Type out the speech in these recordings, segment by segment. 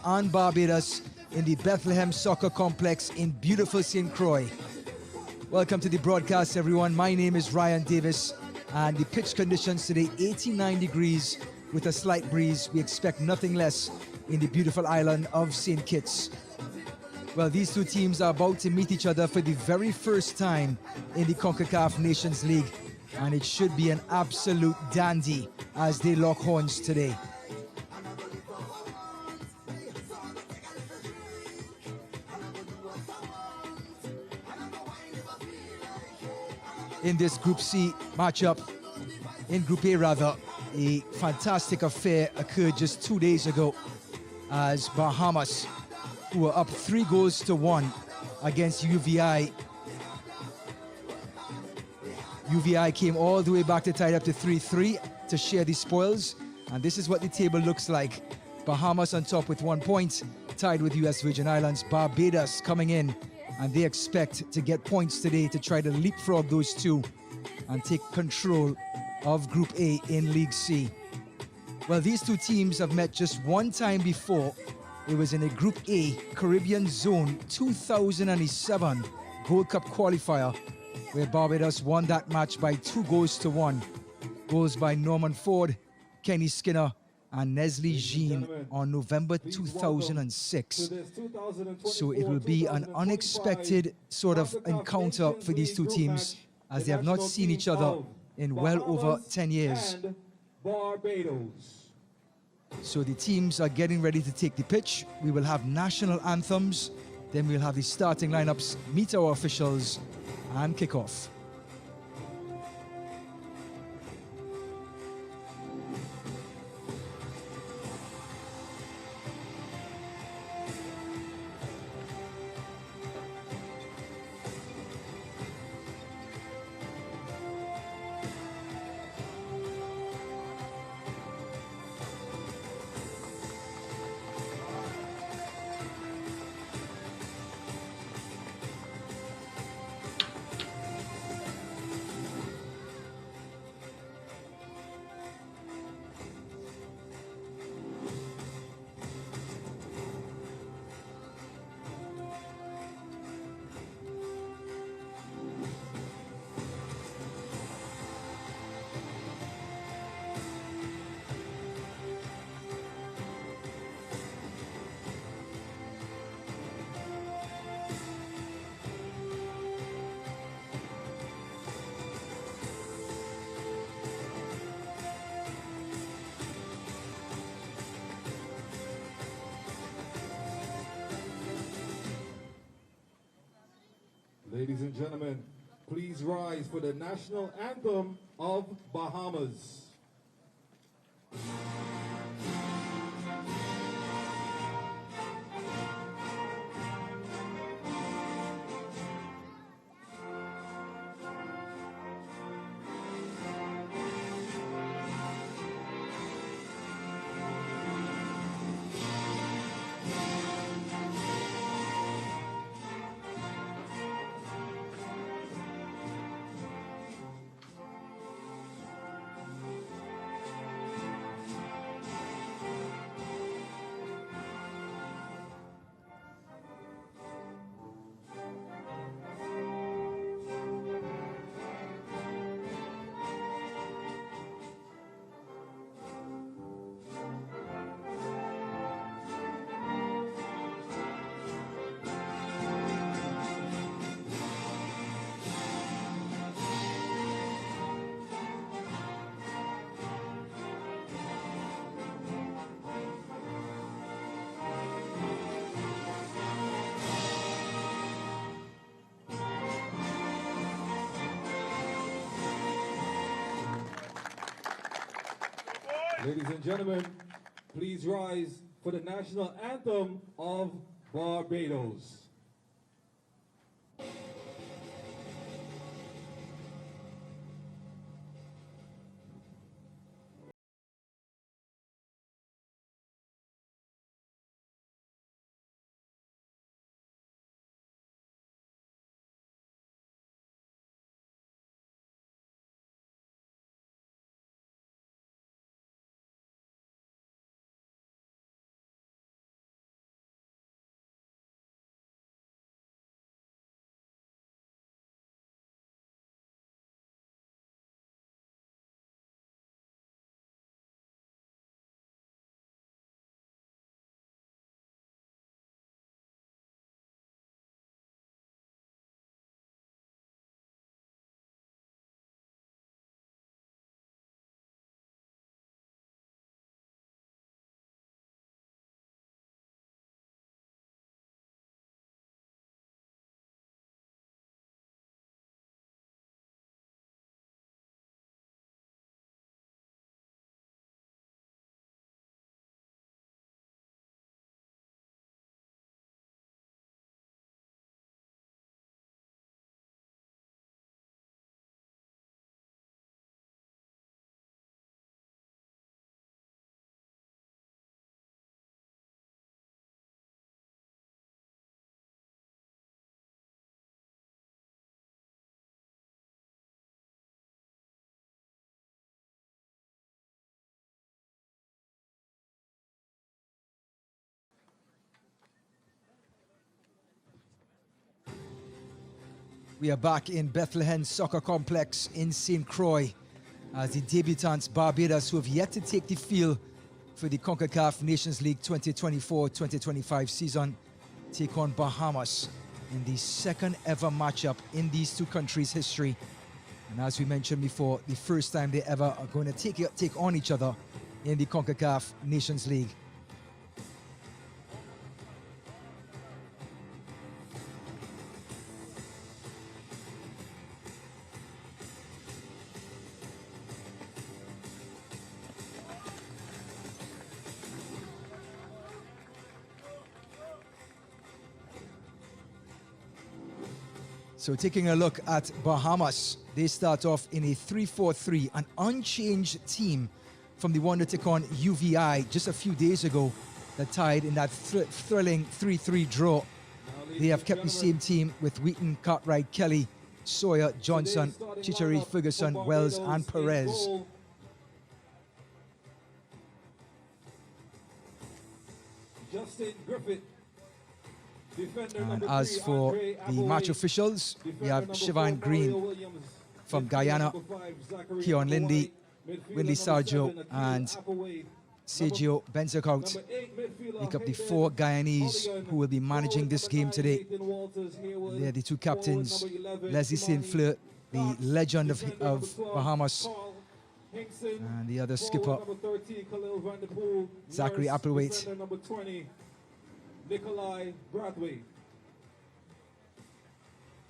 and Barbados in the Bethlehem Soccer Complex in beautiful St. Croix. Welcome to the broadcast, everyone. My name is Ryan Davis, and the pitch conditions today 89 degrees with a slight breeze. We expect nothing less in the beautiful island of St. Kitts. Well, these two teams are about to meet each other for the very first time in the Concacaf Nations League, and it should be an absolute dandy as they lock horns today. In this Group C matchup, in Group A rather, a fantastic affair occurred just 2 days ago as Bahamas, who were up 3-1 against UVI. UVI came all the way back to tie it up to 3-3 to share the spoils, and this is what the table looks like. Bahamas on top with 1 point, tied with US Virgin Islands. Barbados coming in, and they expect to get points today to try to leapfrog those two and take control of Group A in League C. Well, these two teams have met just one time before. It was in a Group A Caribbean Zone 2007 Gold Cup qualifier, where Barbados won that match by 2-1. Goals by Norman Ford, Kenny Skinner, and Neslie Jean on November 2006. So it will be an unexpected sort of encounter for these two teams, as they have not seen each other in well over 10 years. So the teams are getting ready to take the pitch. We will have national anthems, then we'll have the starting lineups, meet our officials, and kick off. Ladies and gentlemen, please rise for the national anthem of Bahamas. Ladies and gentlemen, please rise for the national anthem of Barbados. We are back in Bethlehem Soccer Complex in St. Croix as the debutants Barbados, who have yet to take the field for the Concacaf Nations League 2024-2025 season, take on Bahamas in the second ever matchup in these two countries' history. And as we mentioned before, the first time they ever are going to take on each other in the Concacaf Nations League. So taking a look at Bahamas, they start off in a 3-4-3, an unchanged team from the one that took on UVI just a few days ago that tied in that thrilling 3-3 draw. They have kept the same team with Wheaton, Cartwright, Kelly, Sawyer, Johnson, Chichari, Ferguson, Wells and Perez. Justin Griffith. And as for the match officials, we have Siobhan Green from Guyana, Keon Lindy, Winley Sarjo and Sergio Benzacout make up the 4 Guyanese who will be managing this game today. They are the 2 captains, Leslie St. Fleur, the legend of Bahamas, and the other skipper, Zachary Applewaite. Nikolai Bradway.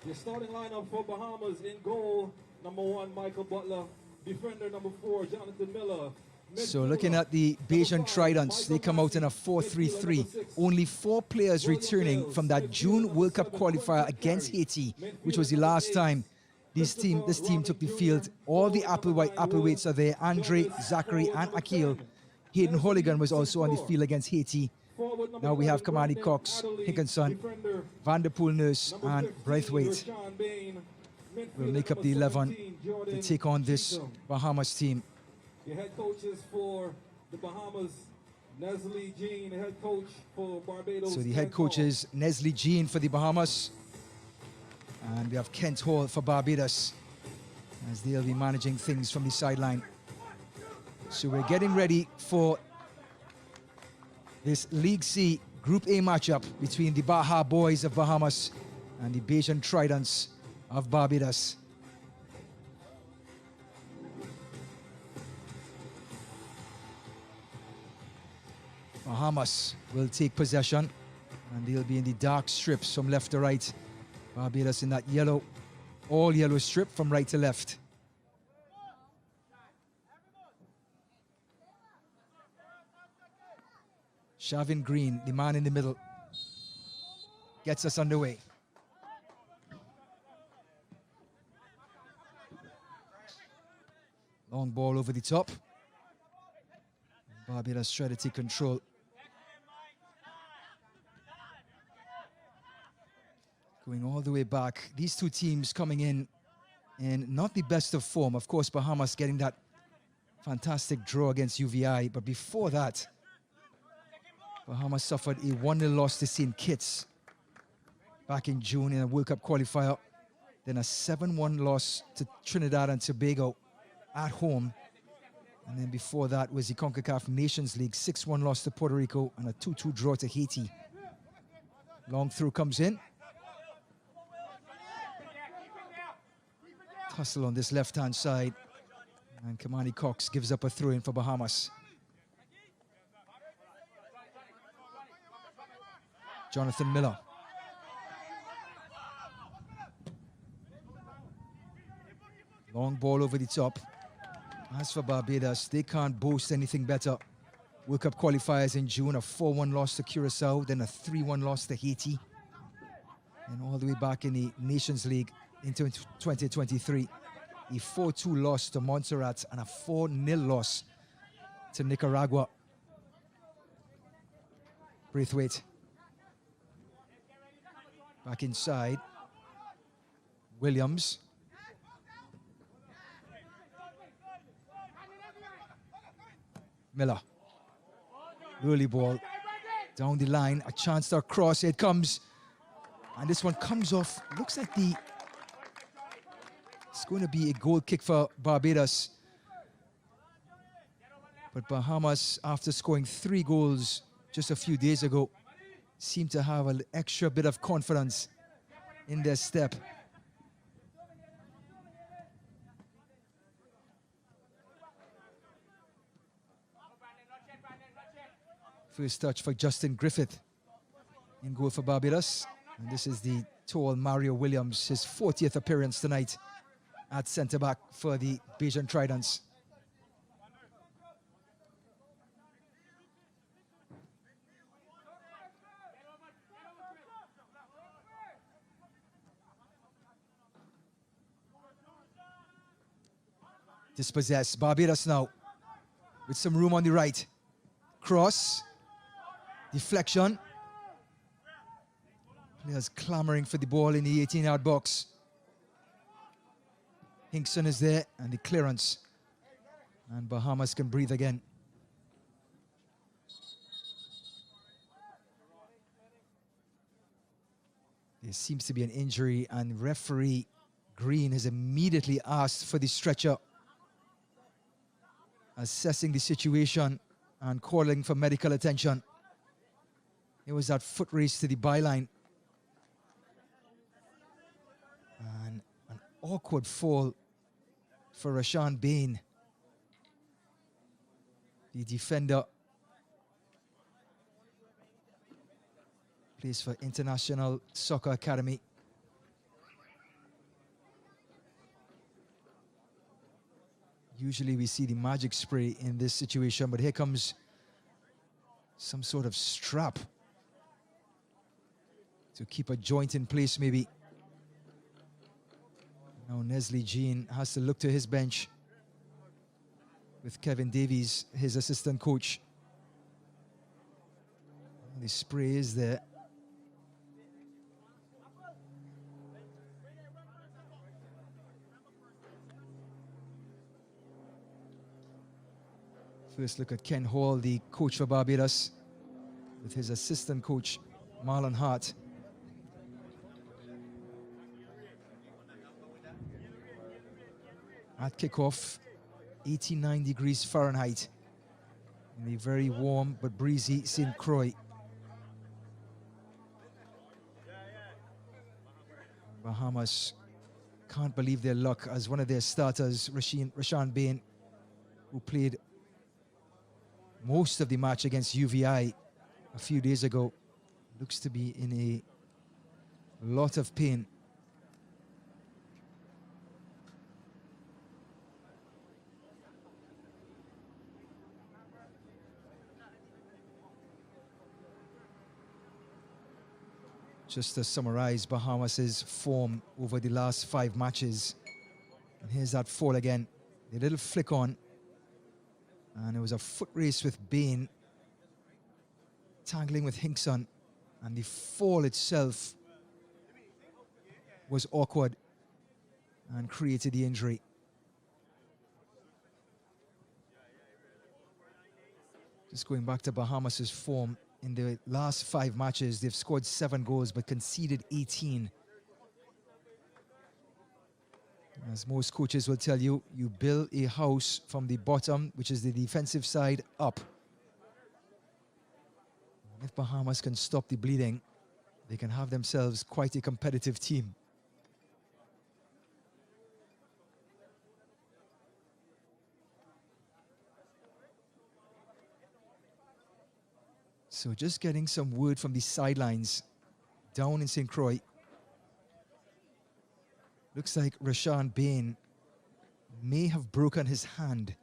The starting lineup for Bahamas: in goal, number 1, Michael Butler. Defender, number 4, Jonathan Miller. So looking at the Bajan Tridents, they come out in a 4-3-3. Only 4 players returning from that June World Cup qualifier against Haiti, which was the last time this team took the field. All the Appleweights are there: Andre, Zachary and Akil. Hayden Holligan was also on the field against Haiti. Now we have Kamani Cox, Hickinson, Vanderpool Nurse and Braithwaite will make up the 11 to take on this Bahamas team. The head coaches for the Bahamas, Nestle Jean, head coach for Barbados. So the head coach is Nestle Jean for the Bahamas, and we have Kent Hall for Barbados as they'll be managing things from the sideline. So we're getting ready for this League C Group A matchup between the Baja Boys of Bahamas and the Bajan Tridents of Barbados. Bahamas will take possession and they'll be in the dark strips from left to right. Barbados in that yellow, all yellow strip from right to left. Shavin Green, the man in the middle, gets us underway. Long ball over the top. Barbados try to take control. Going all the way back. These two teams coming in not the best of form. Of course, Bahamas getting that fantastic draw against UVI, but before that, Bahamas suffered a 1-0 loss to St. Kitts back in June in a World Cup qualifier. Then a 7-1 loss to Trinidad and Tobago at home. And then before that was the Concacaf Nations League, 6-1 loss to Puerto Rico and a 2-2 draw to Haiti. Long through comes in. Tussle on this left-hand side. And Kamani Cox gives up a throw-in for Bahamas. Jonathan Miller. Long ball over the top. As for Barbados, they can't boast anything better. World Cup qualifiers in June, a 4-1 loss to Curacao, then a 3-1 loss to Haiti. And all the way back in the Nations League in 2023, a 4-2 loss to Montserrat and a 4-0 loss to Nicaragua. Braithwaite. Back inside. Williams. Miller. Early ball. Down the line. A chance to cross. It comes. And this one comes off. Looks like the It's going to be a goal kick for Barbados. But Bahamas, after scoring 3 goals just a few days ago, seem to have an extra bit of confidence in their step. First touch for Justin Griffith in goal for Barbados. And this is the tall Mario Williams, his 40th appearance tonight at centre-back for the Bajan Tridents. Dispossessed. Barbados now with some room on the right. Cross. Deflection. Players clamoring for the ball in the 18-yard box. Hinkson is there and the clearance. And Bahamas can breathe again. There seems to be an injury and referee Green has immediately asked for the stretcher, assessing the situation and calling for medical attention. It was that foot race to the byline. And an awkward fall for Rashawn Bain, the defender. Plays for International Soccer Academy. Usually we see the magic spray in this situation, but here comes some sort of strap to keep a joint in place, maybe. Now Nestle Jean has to look to his bench with Kevin Davies, his assistant coach. The spray is there. First look at Ken Hall, the coach for Barbados, with his assistant coach, Marlon Hart. At kickoff, 89 degrees Fahrenheit in the very warm but breezy St. Croix. Bahamas can't believe their luck as one of their starters, Rashawn Bain, who played most of the match against UVI a few days ago, looks to be in a lot of pain. Just to summarize Bahamas' form over the last 5 matches. And here's that fall again. A little flick on. And it was a foot race with Bain, tangling with Hinkson. And the fall itself was awkward and created the injury. Just going back to Bahamas' form, in the last 5 matches, they've scored 7 goals but conceded 18. As most coaches will tell you, you build a house from the bottom, which is the defensive side, up. If Bahamas can stop the bleeding, they can have themselves quite a competitive team. So just getting some word from the sidelines down in St. Croix. Looks like Rashawn Bain may have broken his hand.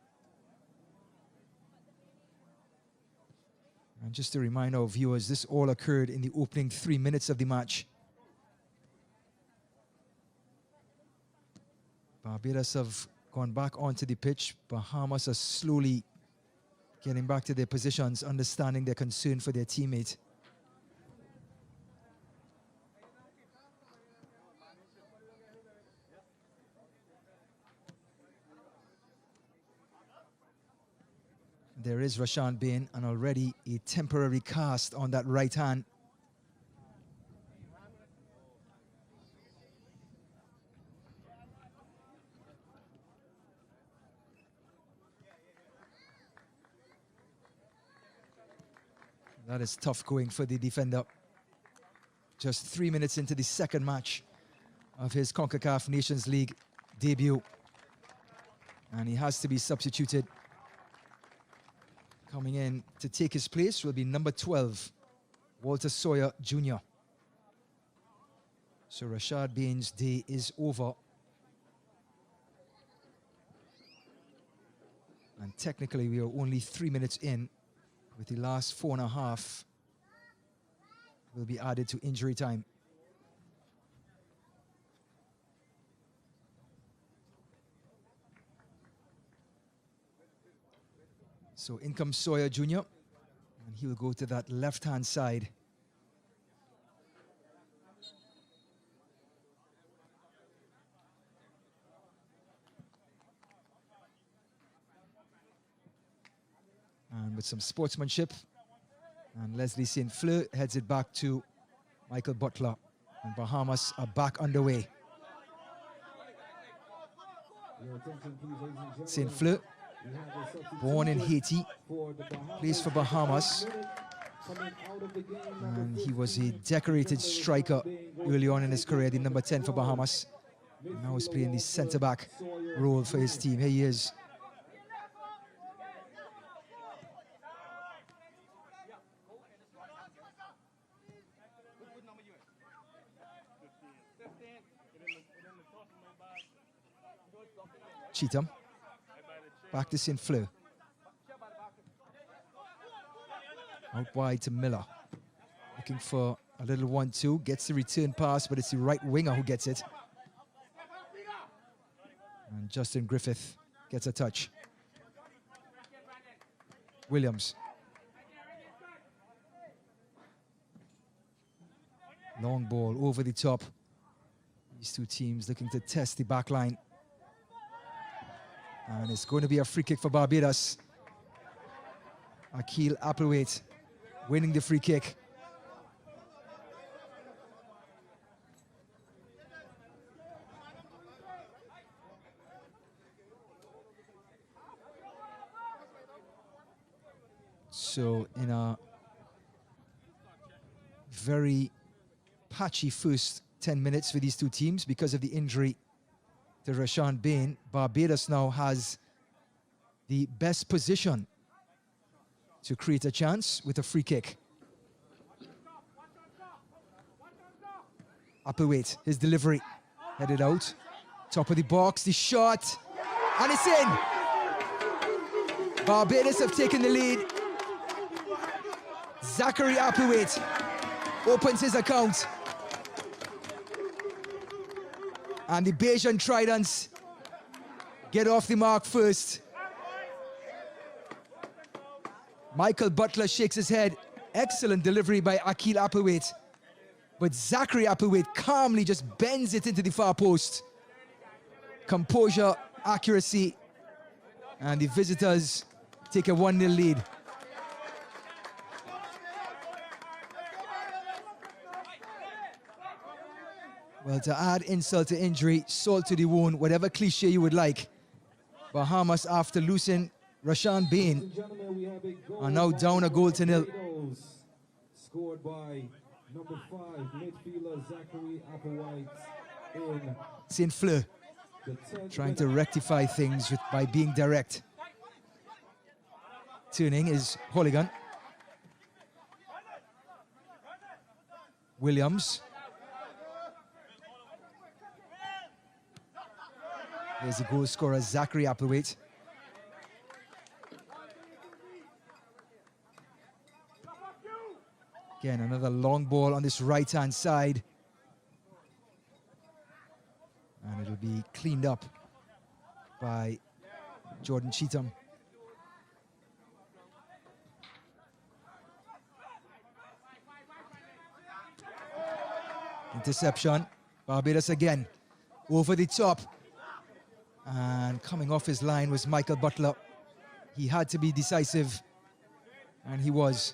And just to remind our viewers, this all occurred in the opening 3 minutes of the match. Barbados have gone back onto the pitch. Bahamas are slowly getting back to their positions, understanding their concern for their teammate. There is Rashawn Bain, and already a temporary cast on that right hand. That is tough going for the defender. Just 3 minutes into the second match of his Concacaf Nations League debut. And he has to be substituted. Coming in to take his place will be number 12, Walter Sawyer Jr. So Rashad Bain's day is over. And technically we are only 3 minutes in, with the last 4.5 will be added to injury time. So in comes Sawyer Jr., and he will go to that left-hand side. And with some sportsmanship, and Leslie St. Fleur heads it back to Michael Butler, and Bahamas are back underway. St. Fleur, born in Haiti, plays for Bahamas, and he was a decorated striker early on in his career, the number 10 for Bahamas. And now he's playing the centre-back role for his team. Here he is. Cheatham, back to St. Fleur. Out wide to Miller. Looking for a little 1-2. Gets the return pass, but it's the right winger who gets it. And Justin Griffith gets a touch. Williams. Long ball over the top. These two teams looking to test the back line. And it's going to be a free kick for Barbados. Akil Applewaite winning the free kick. So in a very patchy first 10 minutes for these two teams because of the injury to Rashawn Bain, Barbados now has the best position to create a chance with a free kick. Applewaite, his delivery, headed out. Top of the box, the shot, and it's in! Barbados have taken the lead. Zachary Applewaite opens his account. And the Bajan Tridents get off the mark first. Michael Butler shakes his head. Excellent delivery by Akil Applewaite. But Zachary Applewaite calmly just bends it into the far post. Composure, accuracy, and the visitors take a 1-0 lead. Well, to add insult to injury, salt to the wound, whatever cliche you would like, Bahamas, after losing Rashawn Bain, are now down a goal to nil. Scored by number 5 midfielder Zachary Applewaite in St. Fleur trying to rectify things by being direct. Turning is Holigan. Williams. There's the goal scorer, Zachary Applewaite. Again, another long ball on this right-hand side. And it'll be cleaned up by Jordan Cheatham. Interception. Barbados again. Over the top. And coming off his line was Michael Butler. He had to be decisive, and he was.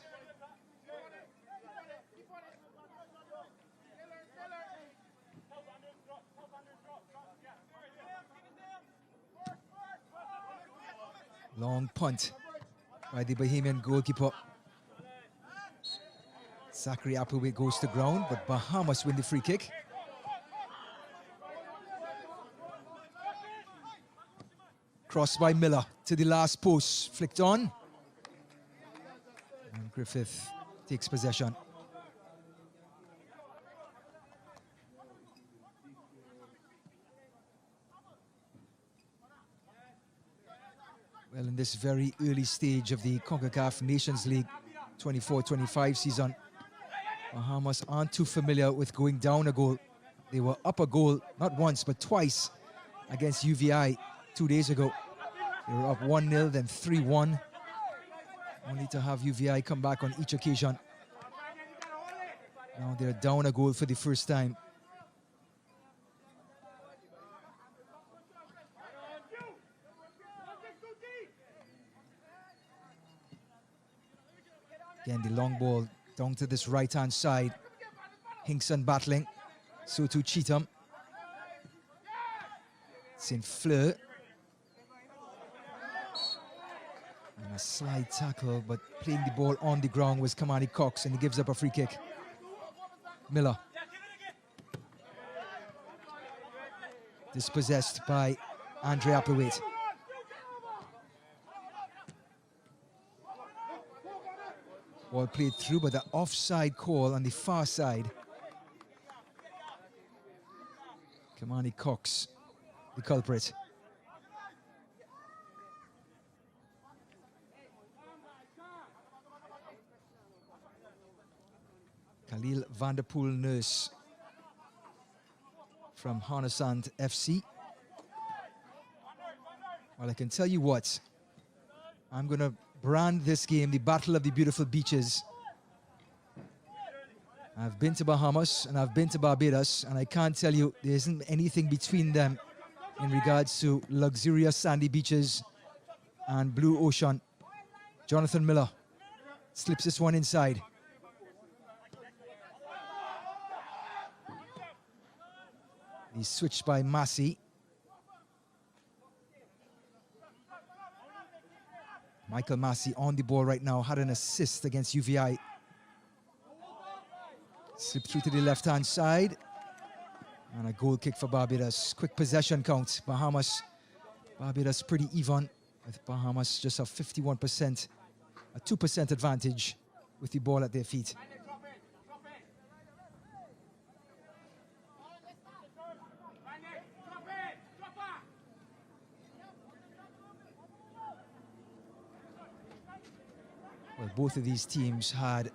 Long punt by the Bahamian goalkeeper. Zachary Applewhite goes to ground, but Bahamas win the free kick. Crossed by Miller to the last post, flicked on. And Griffith takes possession. Well, in this very early stage of the Concacaf Nations League 24-25 season, Bahamas aren't too familiar with going down a goal. They were up a goal, not once, but twice against UVI 2 days ago. They were up 1-0, then 3-1, only to have UVI come back on each occasion. Now they're down a goal for the first time. Again, the long ball down to this right-hand side. Hinkson battling. So too Cheatham. St. Fleur. And a slide tackle, but playing the ball on the ground was Kamani Cox, and he gives up a free kick. Miller. Dispossessed by Andre Applewhite. Ball played through, but the offside call on the far side. Kamani Cox, the culprit. Khalil Vanderpool Nurse from Harnesand FC. Well, I can tell you what, I'm going to brand this game the Battle of the Beautiful Beaches. I've been to Bahamas and I've been to Barbados, and I can't tell you there isn't anything between them in regards to luxurious sandy beaches and blue ocean. Jonathan Miller slips this one inside. He's switched by Massey. Michael Massey on the ball right now, had an assist against UVI. Slipped through to the left-hand side. And a goal kick for Barbados. Quick possession count. Barbados pretty even, with Bahamas just a 51%, a 2% advantage with the ball at their feet. Well, both of these teams had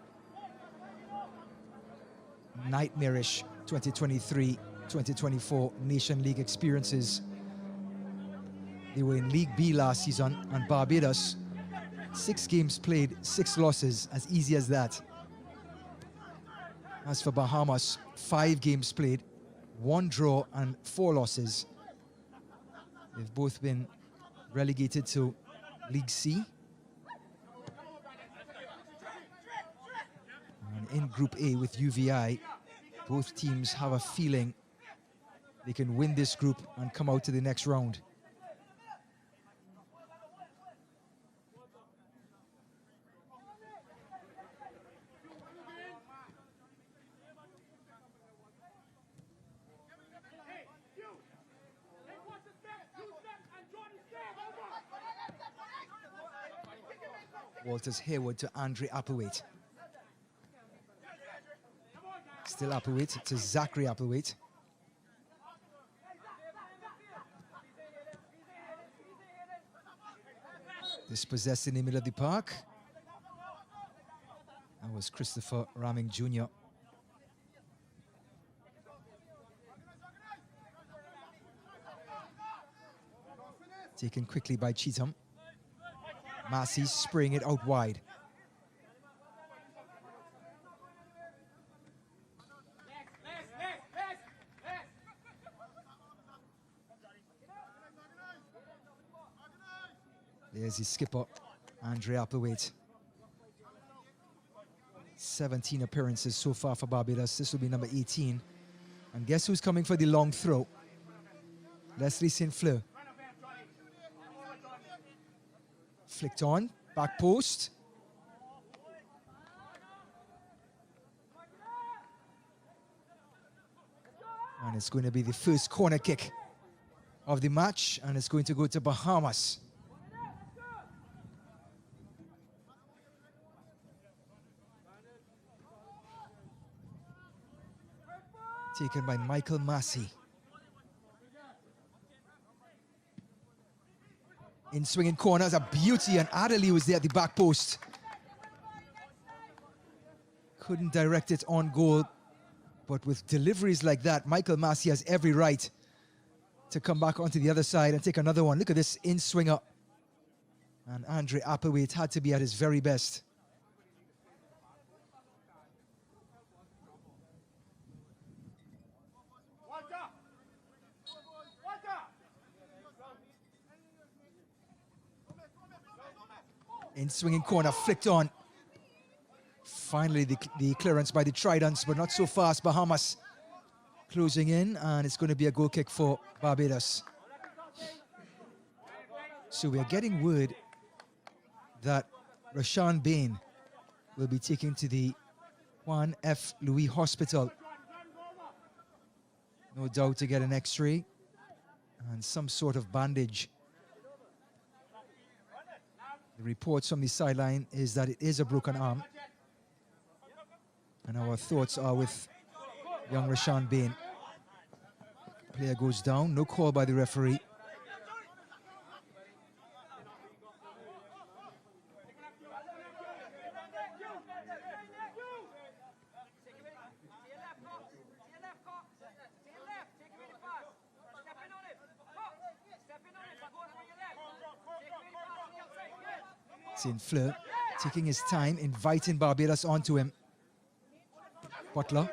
nightmarish 2023-2024 Nation League experiences. They were in League B last season, and Barbados, 6 games played, 6 losses, as easy as that. As for Bahamas, 5 games played, 1 draw and 4 losses. They've both been relegated to League C. And in Group A with UVI, both teams have a feeling they can win this group and come out to the next round. Walters Hayward to Andre Applewhite. Still Applewhite to Zachary Applewhite. Dispossessed in the middle of the park. That was Christopher Raming Jr. Taken quickly by Cheatham. Massey spraying it out wide. There's his skipper, Andre Applewhite. 17 appearances so far for Barbados. This will be number 18. And guess who's coming for the long throw? Leslie St. Fleur. Flicked on, back post. And it's going to be the first corner kick of the match, and it's going to go to Bahamas. Taken by Michael Massey. In swinging corners, a beauty, and Adderley was there at the back post. Couldn't direct it on goal, but with deliveries like that, Michael Massey has every right to come back onto the other side and take another one. Look at this in-swinger. And Andre Applewaite had to be at his very best. In swinging corner, flicked on. Finally, the clearance by the Tridents, but not so fast. Bahamas closing in, and it's going to be a goal kick for Barbados. So we are getting word that Rashawn Bain will be taken to the Juan F. Louis Hospital. No doubt to get an X-ray and some sort of bandage. The reports from the sideline is that it is a broken arm. And our thoughts are with young Rashawn Bain. Player goes down, no call by the referee. St. Fleur taking his time, inviting Barbados onto him. Butler,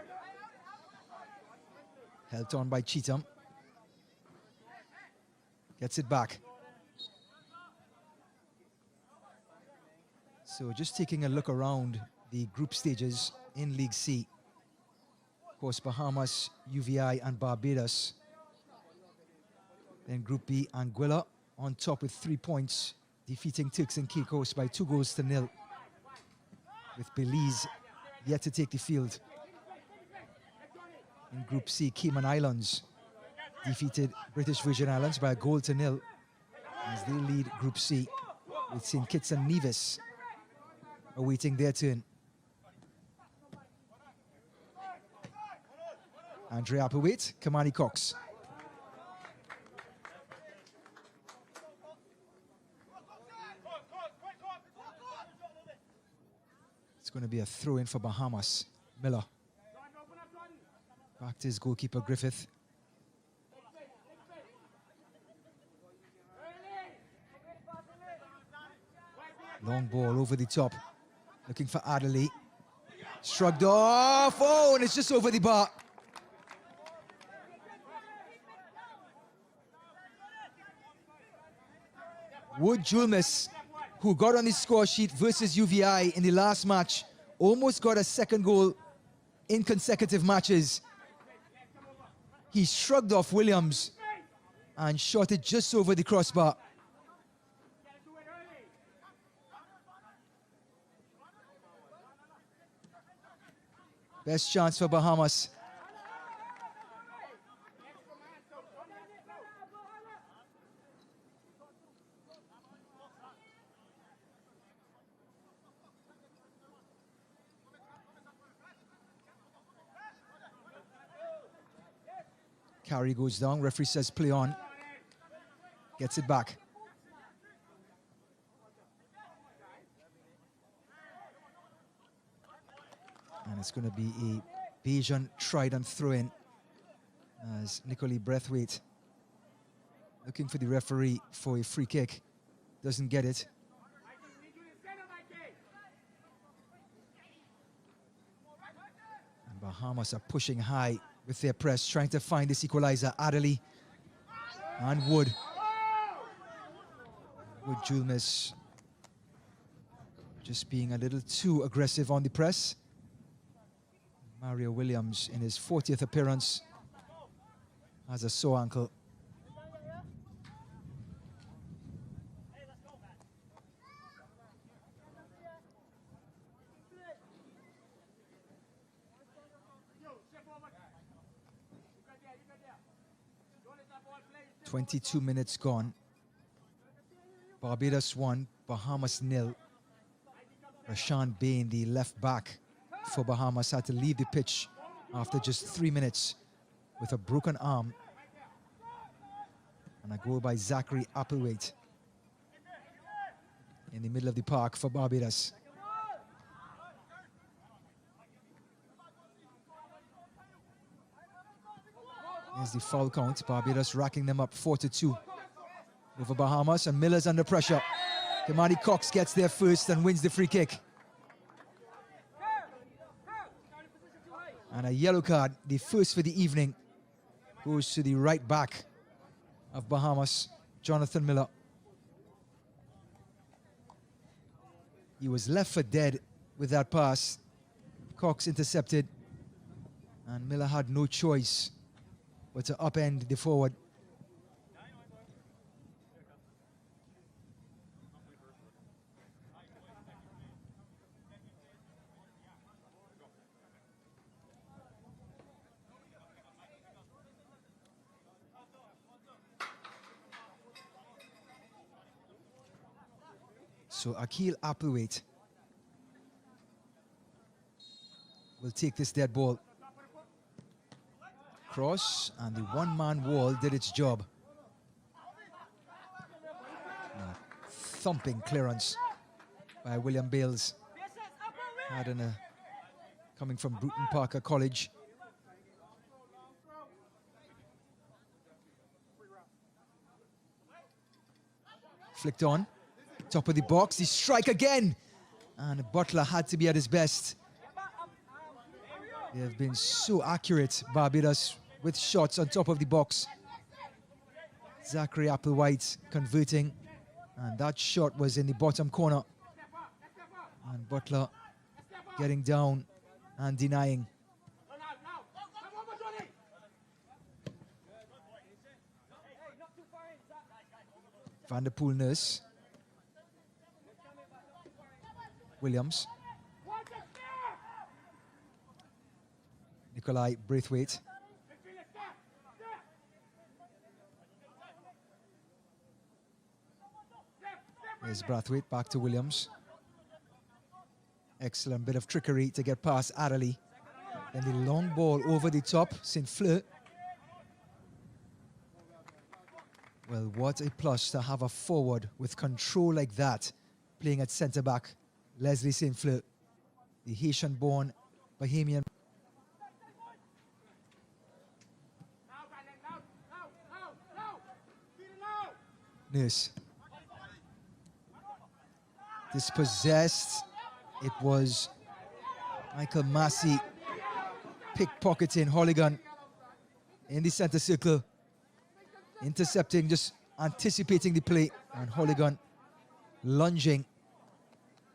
helped on by Cheatham. Gets it back. So just taking a look around the group stages in League C. Of course, Bahamas, UVI, and Barbados. Then Group B, Anguilla on top with 3 points, defeating Turks and Caicos by 2-0, with Belize yet to take the field. In Group C, Cayman Islands defeated British Virgin Islands by 1-0 as they lead Group C, with St. Kitts and Nevis awaiting their turn. Andre Applewaite, Kamani Cox. It's going to be a throw-in for Bahamas. Miller. Back to his goalkeeper, Griffith. Long ball over the top. Looking for Adderley. Shrugged off. Oh, and it's just over the bar. Wood Julmus, who got on the score sheet versus UVI in the last match, almost got a second goal in consecutive matches. He shrugged off Williams and shot it just over the crossbar. Best chance for Bahamas. Carry goes down, referee says play on. Gets it back. And it's going to be a Bajan Trident throw-in as Nicolai Braithwaite looking for the referee for a free kick. Doesn't get it. And Bahamas are pushing high with their press, trying to find this equalizer. Adderley and Wood. Wood Julmus just being a little too aggressive on the press. Mario Williams in his 40th appearance has a sore ankle. 22 minutes gone. Barbados 1, Bahamas 0. Rashawn Bain, the left back for Bahamas, had to leave the pitch after just 3 minutes with a broken arm. And a goal by Zachary Applewaite in the middle of the park for Barbados. Here's the foul count. Barbados racking them up 4-2 over Bahamas, and Miller's under pressure. Kamani Cox gets there first and wins the free kick. And a yellow card, the first for the evening, goes to the right back of Bahamas, Jonathan Miller. He was left for dead with that pass. Cox intercepted, and Miller had no choice but to upend the forward. So Akil Applewaite will take this dead ball. Cross, and the one-man wall did its job. A thumping clearance by William Bales. Coming from Bruton Parker College. Flicked on. Top of the box, the strike again. And Butler had to be at his best. They have been so accurate, Barbados, with shots on top of the box. Zachary Applewhite converting, and that shot was in the bottom corner. And Butler getting down and denying. Van der Poel Nurse. Williams. Nikolai Braithwaite. There's Braithwaite back to Williams. Excellent bit of trickery to get past Adderley. Then the long ball over the top, St. Fleur. Well, what a plus to have a forward with control like that playing at centre-back. Leslie St. Fleur, the Haitian-born Bahamian. Nurse. Dispossessed. It was Michael Massey pickpocketing Holligan in the center circle. Intercepting, just anticipating the play, and Holligan lunging.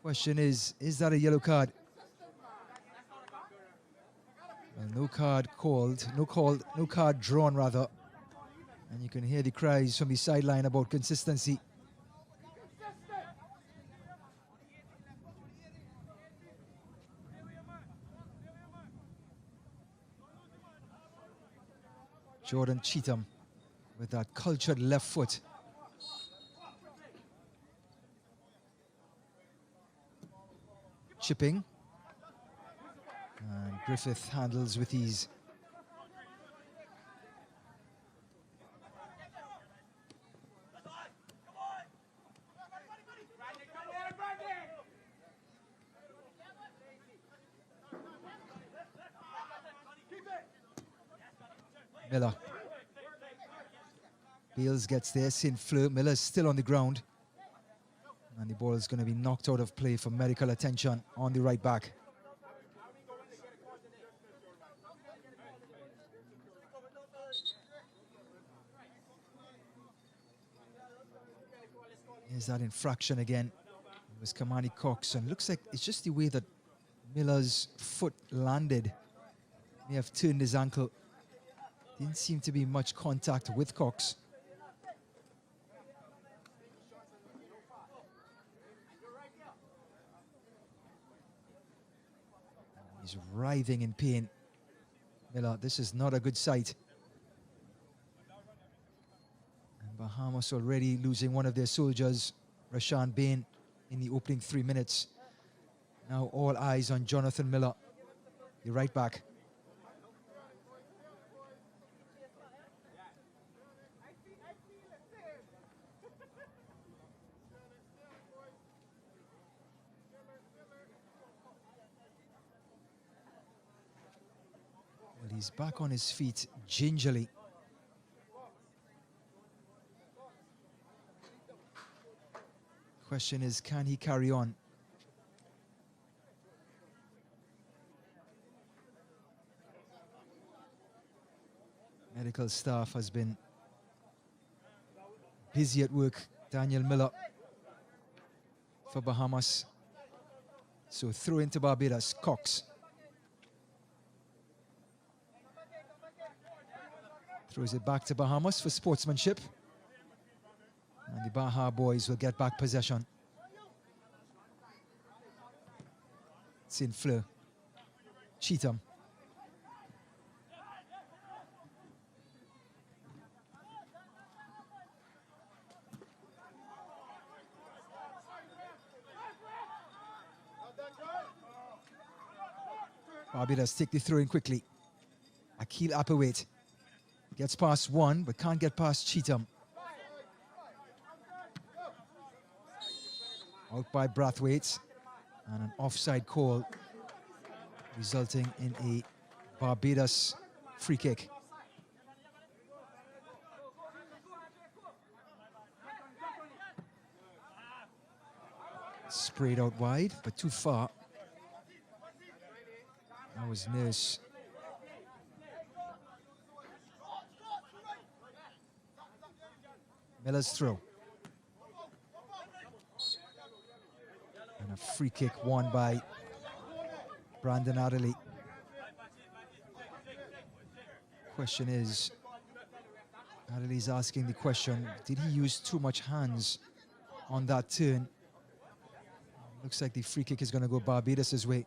Question is that a yellow card? Well, no card called, no card drawn rather. And you can hear the cries from the sideline about consistency. Jordan Cheatham with that cultured left foot. Chipping. And Griffith handles with ease. Miller. Bales gets there, St. Fleur. Miller's still on the ground. And the ball is going to be knocked out of play for medical attention on the right back. Here's that infraction again. It was Kamani Cox, and looks like it's just the way that Miller's foot landed. May have turned his ankle. Didn't seem to be much contact with Cox. He's writhing in pain. Miller, this is not a good sight. Bahamas already losing one of their soldiers, Bain, in the opening 3 minutes. Now all eyes on Jonathan Miller, the right back. Well, he's back on his feet gingerly. Question is, can he carry on? Medical staff has been busy at work. Daniel Miller for Bahamas. So throw into Barbados, Cox. Throws it back to Bahamas for sportsmanship. And the Baja boys will get back possession. It's in Fleur. Cheatham. Barbados take the throw in quickly. Akil Appawait gets past one, but can't get past Cheatham. Out by Brathwaite, and an offside call resulting in a Barbados free kick. Sprayed out wide, but too far. That was Nurse. Miller's throw. And a free kick won by Brandon Adderley. Question is, Adderley's asking the question, did he use too much hands on that turn? Looks like the free kick is going to go Barbados' way.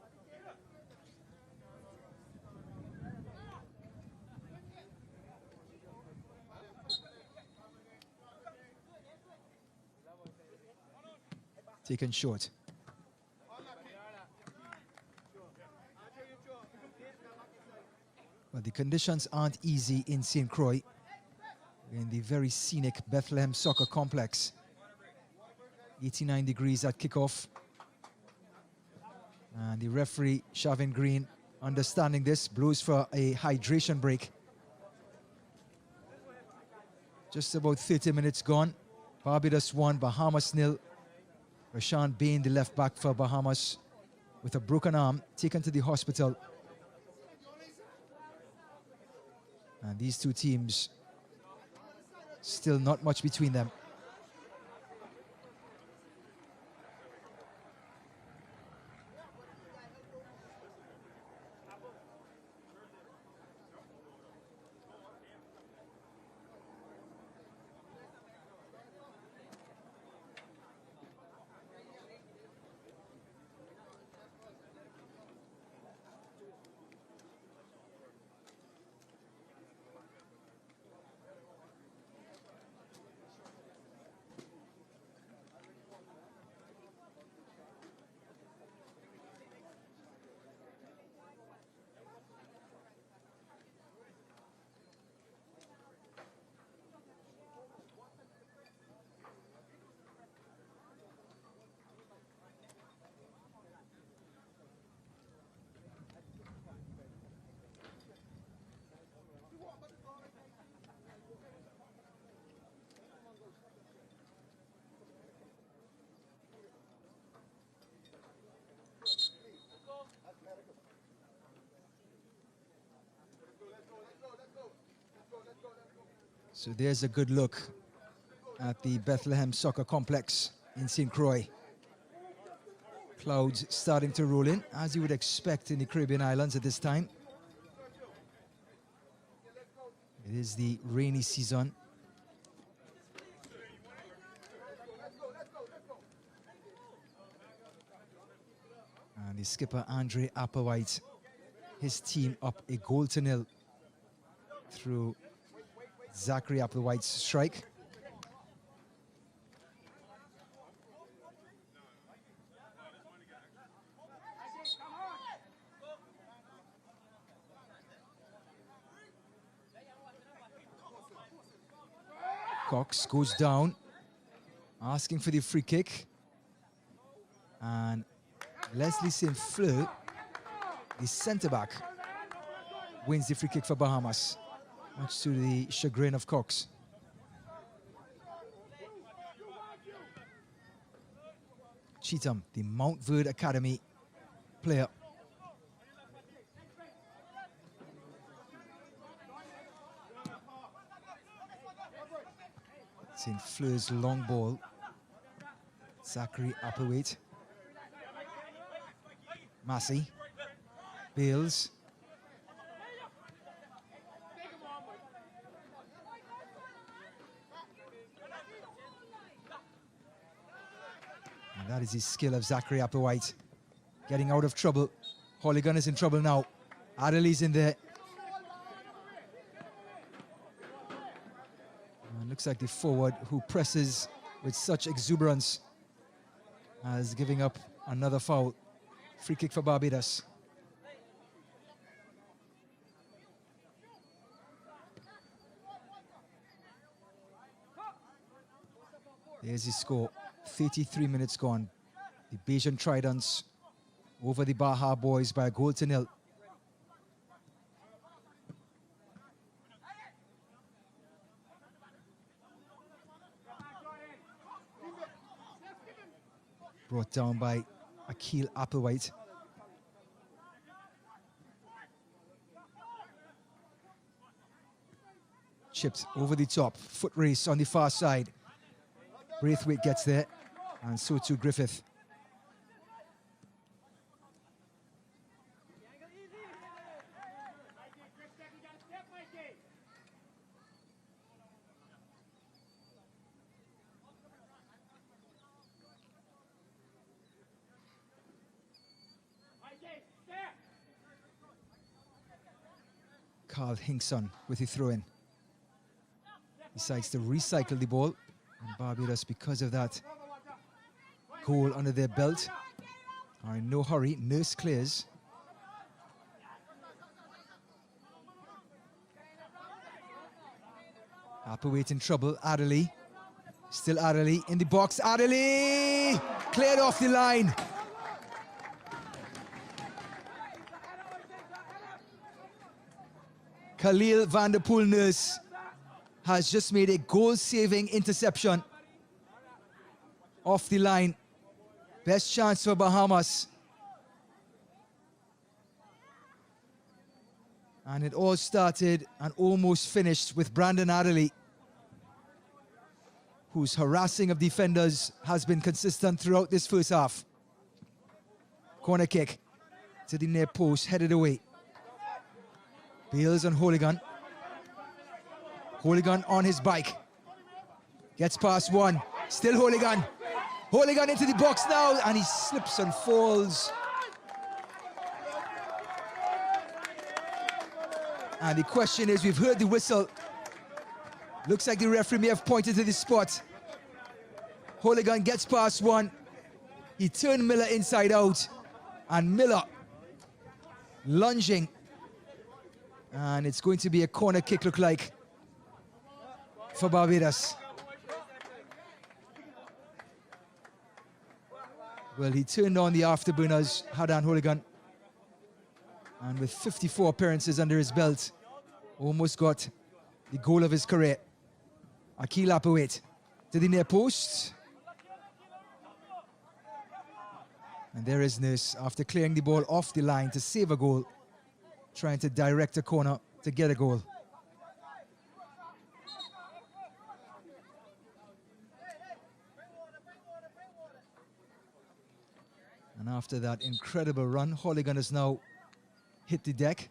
Taken short. Well, the conditions aren't easy in St. Croix, in the very scenic Bethlehem Soccer Complex. 89 degrees at kickoff. And the referee, Shavin Green, understanding this, blows for a hydration break. Just about 30 minutes gone. Barbados 1, Bahamas 0. Bain, the left back for Bahamas, with a broken arm, taken to the hospital. And these two teams, still not much between them. So there's a good look at the Bethlehem Soccer Complex in St. Croix. Clouds starting to roll in, as you would expect in the Caribbean islands at this time. It is the rainy season. And the skipper, Andre Applewhite, his team up a 1-0 through Zachary Applewhite's strike. Cox goes down, asking for the free kick. And Leslie St. Fleur, the centre-back, wins the free kick for Bahamas, much to the chagrin of Cox. Cheatham, the Mount Verde Academy player. St. Fleur's long ball. Zachary Applewaite. Massey. Bales. And that is the skill of Zachary Applewhite. Getting out of trouble. Holligan is in trouble now. Adderley's in there. And looks like the forward who presses with such exuberance as giving up another foul. Free kick for Barbados. There's the score. 33 minutes gone. The Bajan Tridents over the Baja boys by a goal to nil. Brought down by Akil Applewhite. Chipped over the top. Foot race on the far side. Braithwaite gets there, and so too Griffith. Carl Hinkson with the throw-in. Decides to recycle the ball. And Barbados, because of that goal under their belt, are in no hurry. Nurse clears. Applewhite in trouble. Adderley. Still Adderley in the box. Adderley! Cleared off the line. Khalil van der Poel Nurse has just made a goal-saving interception off the line. Best chance for Bahamas. And it all started and almost finished with Brandon Adderley, whose harassing of defenders has been consistent throughout this first half. Corner kick to the near post, headed away. Bales on Hooligan. Hooligan on his bike. Gets past one. Still Hooligan. Hooligan into the box now, and he slips and falls. And the question is, we've heard the whistle. Looks like the referee may have pointed to the spot. Hooligan gets past one. He turned Miller inside out. And Miller lunging. And it's going to be a corner kick, look like, for Barbados. Well, he turned on the afterburners, Hadan Hooligan. And with 54 appearances under his belt, almost got the goal of his career. Akil Applewhite to the near post. And there is Nurse, after clearing the ball off the line to save a goal, trying to direct a corner to get a goal. And after that incredible run, Hooligan has now hit the deck.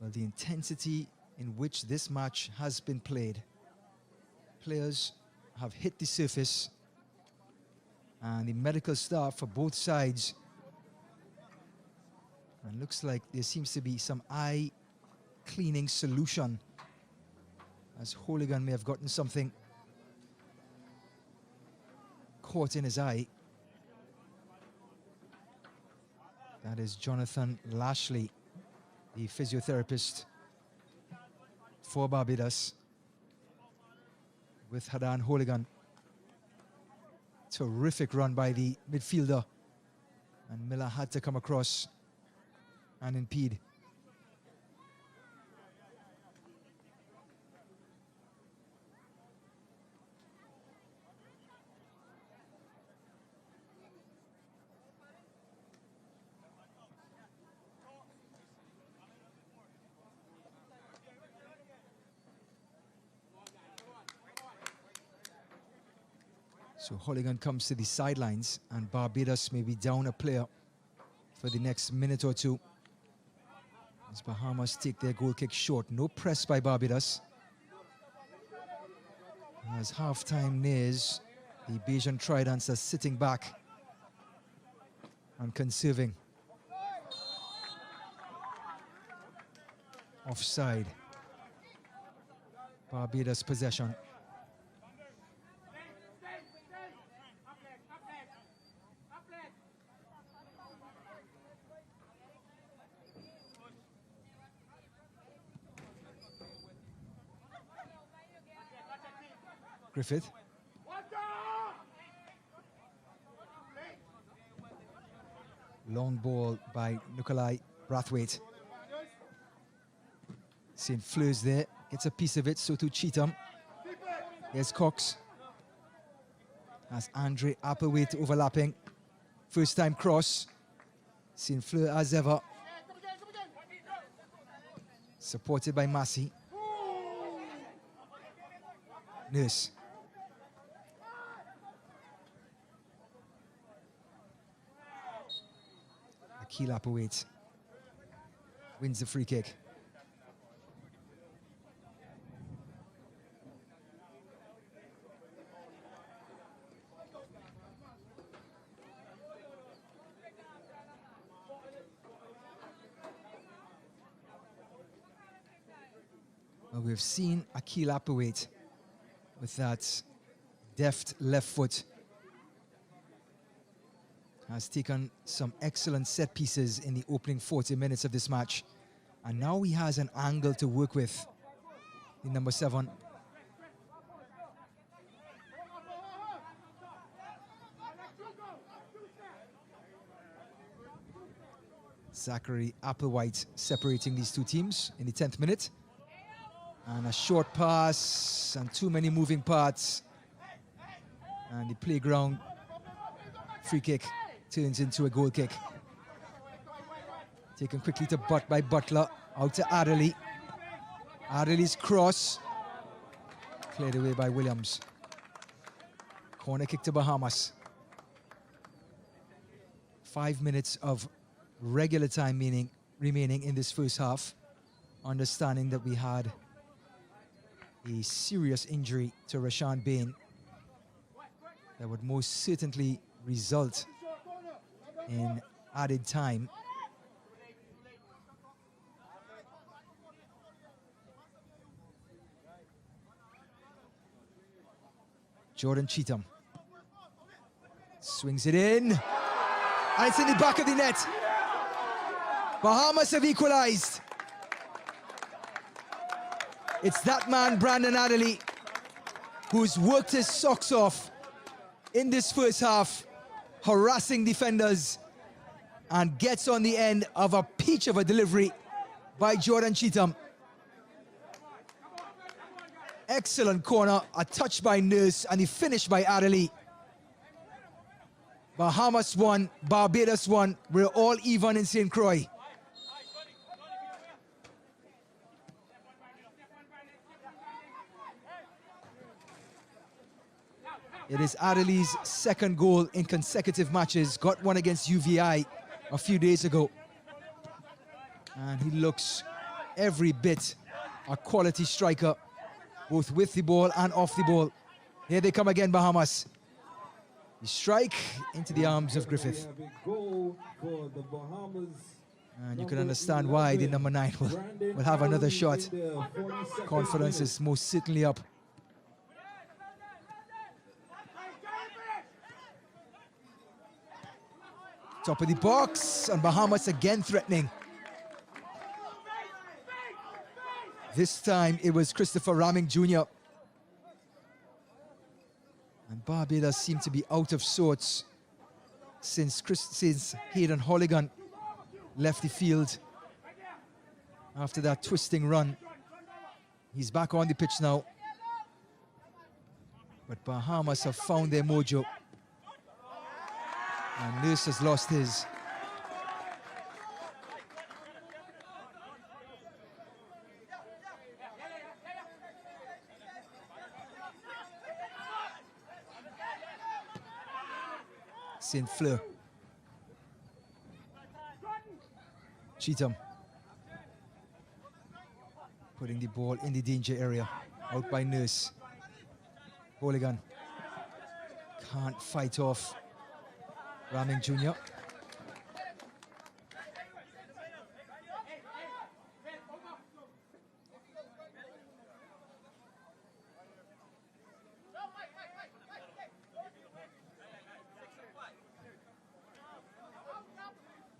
Well, the intensity in which this match has been played. Players have hit the surface, and the medical staff for both sides. And looks like there seems to be some eye cleaning solution, as Hooligan may have gotten something caught in his eye. That is Jonathan Lashley, the physiotherapist for Barbados, with Hadan Holigan. Terrific run by the midfielder, and Miller had to come across and impede. So Holigan comes to the sidelines, and Barbados may be down a player for the next minute or two, as Bahamas take their goal kick short. No press by Barbados. As halftime nears, the Bajan Tridents are sitting back and conserving. Offside. Barbados possession. Griffith. Long ball by Nikolai Brathwaite. St. Fleur's there, gets a piece of it, so to Cheatham. Here's Cox. As Andre Applewaite overlapping. First time cross. St. Fleur as ever. Supported by Massey. Nurse. Akil Applewaite wins the free kick. Well, we've seen Akil Applewaite with that deft left foot. Has taken some excellent set pieces in the opening 40 minutes of this match. And now he has an angle to work with in number 7. Zachary Applewhite separating these two teams in the 10th minute. And a short pass and too many moving parts. And the playground free kick turns into a goal kick. Taken quickly to Butt by Butler. Out to Adderley. Adderley's cross. Cleared away by Williams. Corner kick to Bahamas. 5 minutes of regular time remaining in this first half. Understanding that we had a serious injury to Rashan Bain that would most certainly result in added time. Jordan Cheatham swings it in, and it's in the back of the net. Bahamas have equalized. It's that man, Brandon Adderley, who's worked his socks off in this first half, harassing defenders, and gets on the end of a peach of a delivery by Jordan Cheatham. Excellent corner, a touch by Nurse, and the finish by Adderley. Bahamas won, Barbados won. We're all even in St. Croix. It is Adderley's second goal in consecutive matches. Got one against UVI a few days ago. And he looks every bit a quality striker, both with the ball and off the ball. Here they come again, Bahamas. The strike into the arms of Griffith. And you can understand why the number 9 will have another shot. Confidence is most certainly up. Top of the box, and Bahamas again threatening. This time it was Christopher Ramming Jr. And Barbados seemed to be out of sorts since Hayden Holligan left the field after that twisting run. He's back on the pitch now. But Bahamas have found their mojo. And Nurse has lost his. St. Fleur. Cheatham. Putting the ball in the danger area. Out by Nurse. Holligan. Can't fight off Ramming Jr.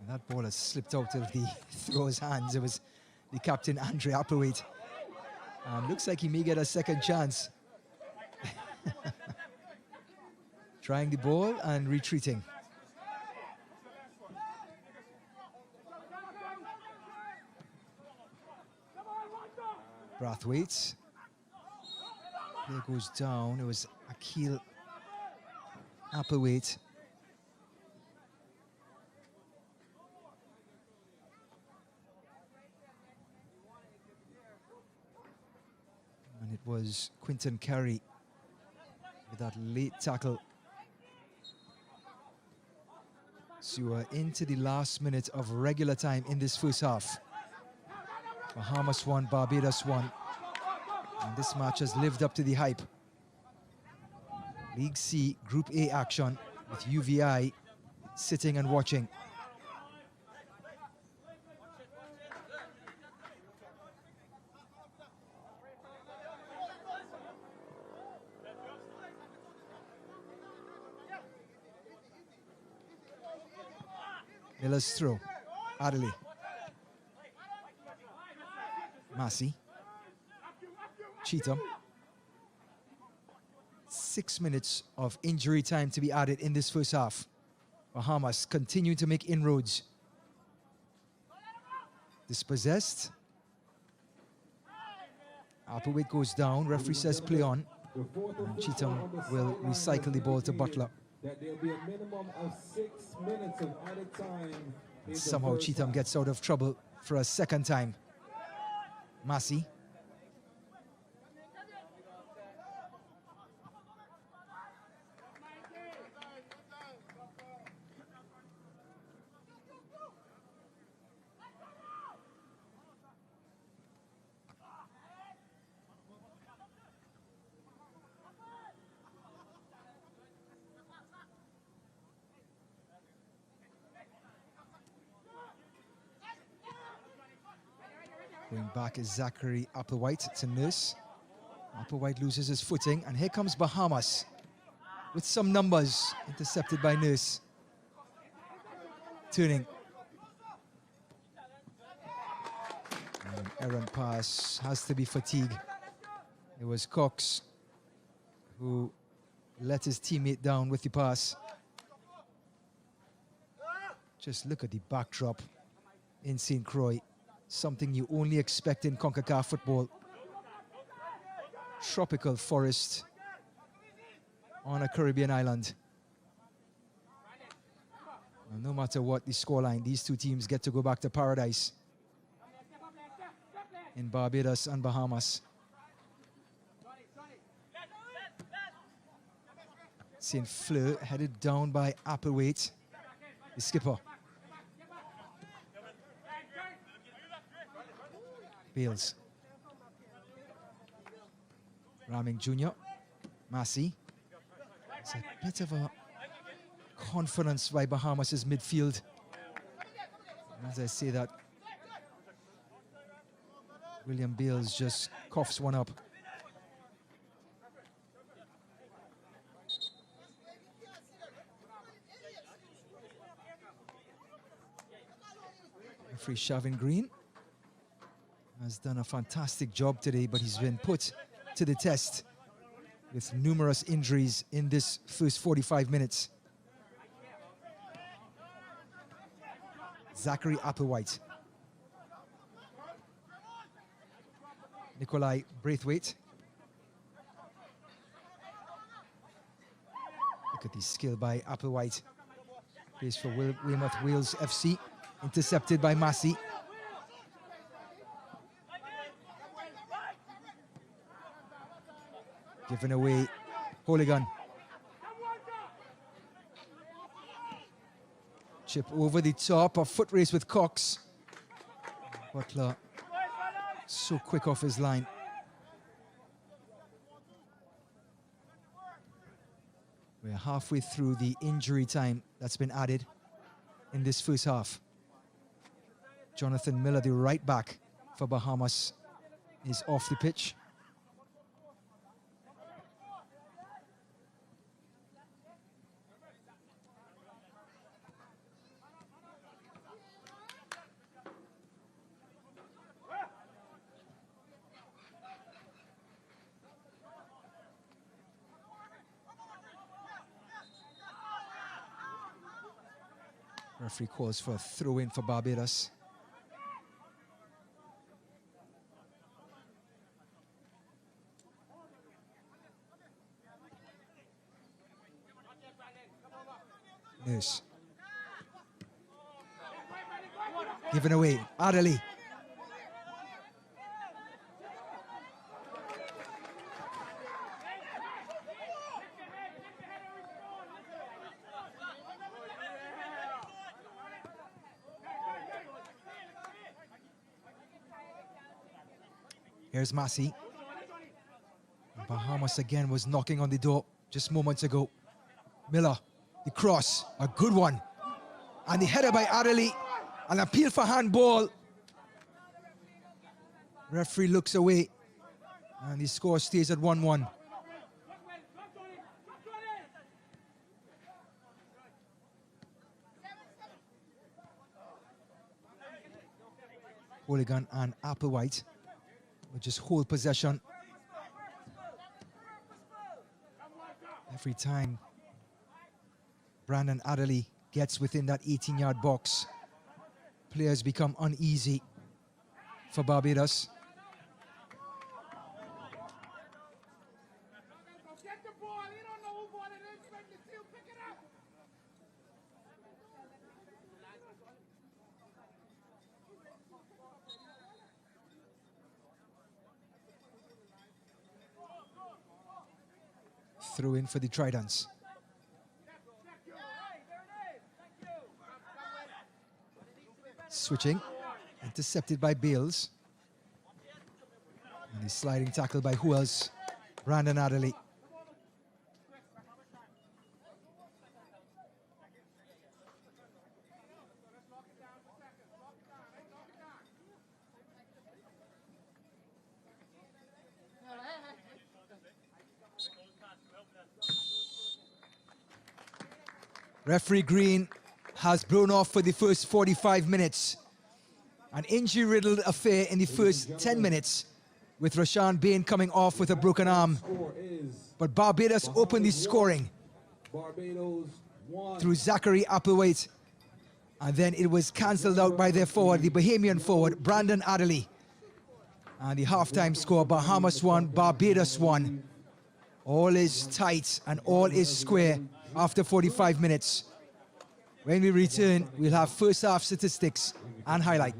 And that ball has slipped out of the thrower's hands. It was the captain, Andre Applewaite. Looks like he may get a second chance. Trying the ball and retreating. Brathwaite. There goes down. It was Akil Applewaite. And it was Quinton Carey with that late tackle. So we're into the last minute of regular time in this first half. Bahamas won, Barbados won. And this match has lived up to the hype. League C, Group A action with UVI sitting and watching. Miller's throw. Adderley. Massey. Cheatham. 6 minutes of injury time to be added in this first half. Bahamas continue to make inroads. Dispossessed. Applewaite goes down. Referee says play on. And Cheatham will recycle the ball to Butler. That there'll be a minimum of 6 minutes of added time. And somehow Cheatham gets out of trouble for a second time. Massey. Going back is Zachary Applewhite to Nurse. Applewhite loses his footing, and here comes Bahamas with some numbers, intercepted by Nurse. Turning. An errant pass, has to be fatigue. It was Cox who let his teammate down with the pass. Just look at the backdrop in St. Croix. Something you only expect in Concacaf football. Tropical forest on a Caribbean island. And no matter what the scoreline, these two teams get to go back to paradise in Barbados and Bahamas. St. Fleur headed down by Applewaite, the skipper. Bales. Ramming Jr. Massey. It's a bit of a confidence by Bahamas' midfield. As I say that, William Bales just coughs one up. Referee Shavin Green has done a fantastic job today, but he's been put to the test with numerous injuries in this first 45 minutes. Zachary Applewhite. Nikolai Braithwaite. Look at the skill by Applewhite. Plays for Weymouth Wales FC. Intercepted by Massey. Given away, Holigan. Chip over the top, a foot race with Cox. Butler so quick off his line. We're halfway through the injury time that's been added in this first half. Jonathan Miller, the right back for Bahamas, is off the pitch. Referee calls for a throw-in for Barbados. Nurse. Given away, Adderley. Here's Massey. Bahamas again was knocking on the door just moments ago. Miller, the cross, a good one. And the header by Adderley, an appeal for handball. Referee looks away, and the score stays at 1-1. Holigan and Applewhite will just hold possession. Every time Brandon Adderley gets within that 18-yard box, players become uneasy for Barbados. Throw in for the Tridents. Switching, intercepted by Bales. And the sliding tackle by who else? Brandon Adderley. Referee Green has blown off for the first 45 minutes. An injury-riddled affair in the first 10 minutes, with Rashawn Bain coming off with a broken arm. But Barbados opened the scoring through Zachary Applewhite. And then it was cancelled out by their forward, the Bahamian forward, Brandon Adderley. And the halftime score, Bahamas 1, Barbados 1. All is tight and all is square after 45 minutes. When we return, we'll have first half statistics and highlight.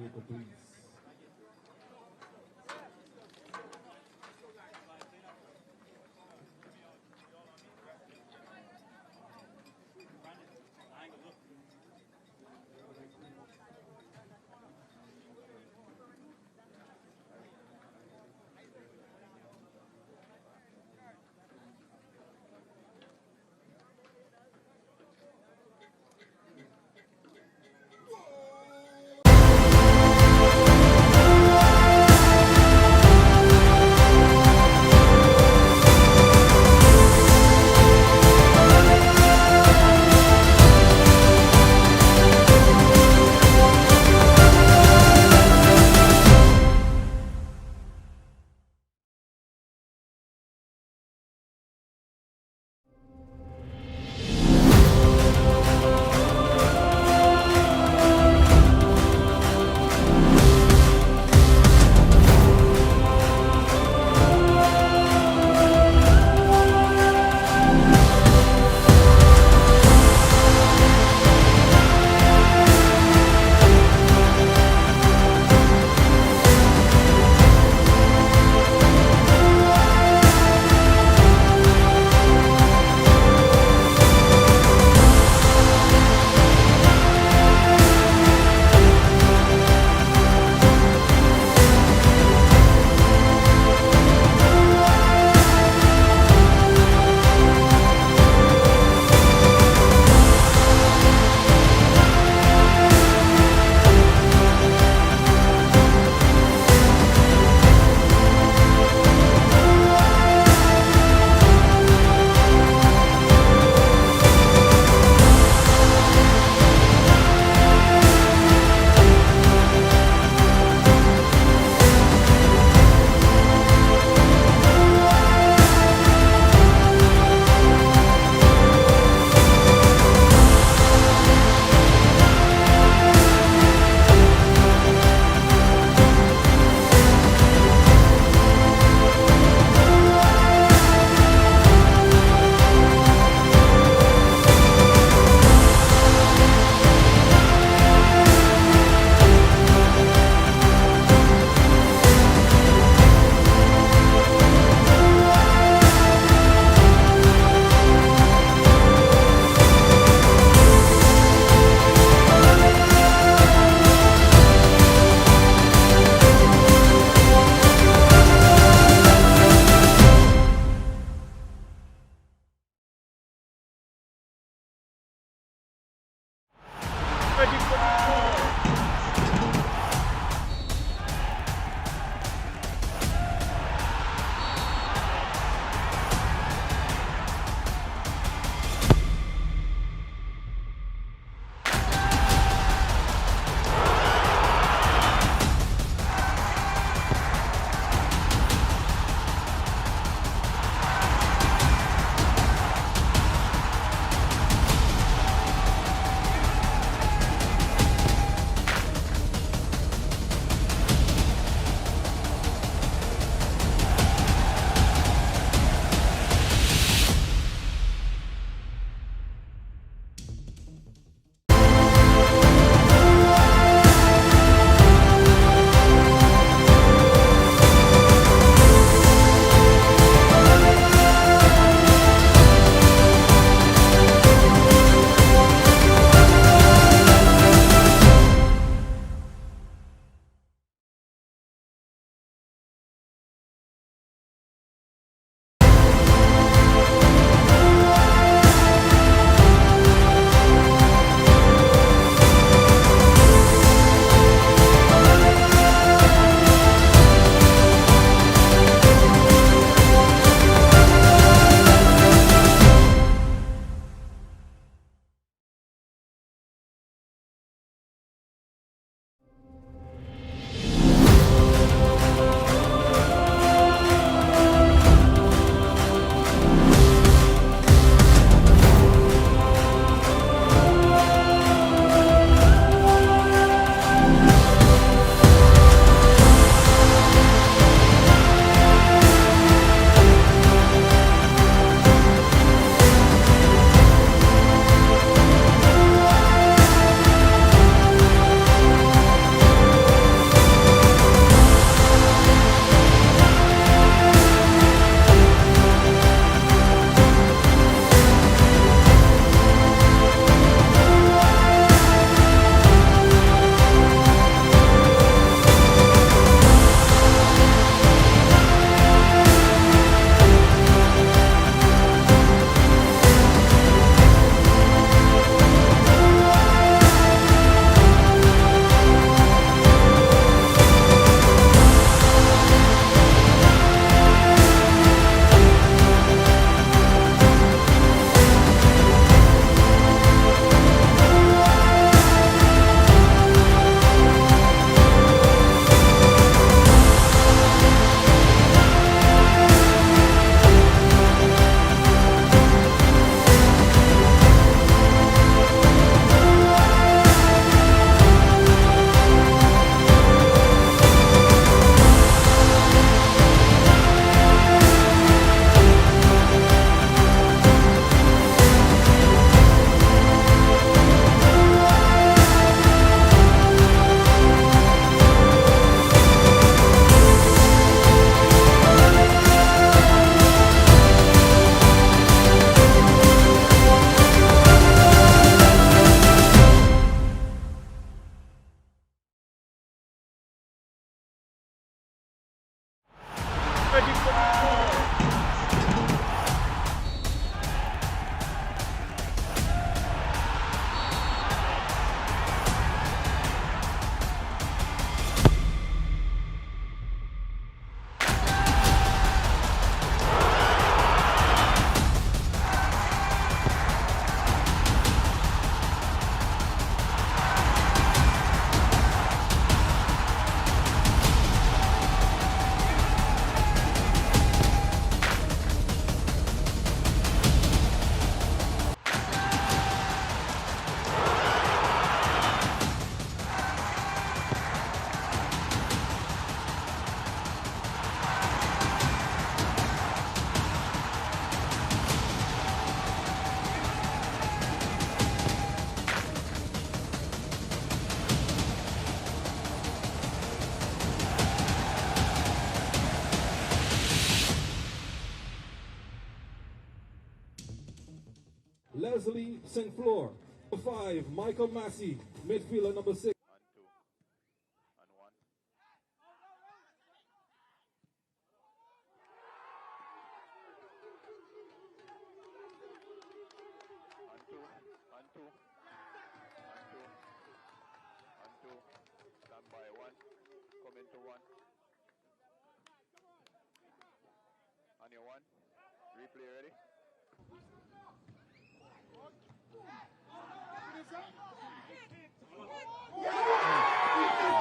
Leslie St. Fleur. Number 5, Michael Massey, midfielder number 6.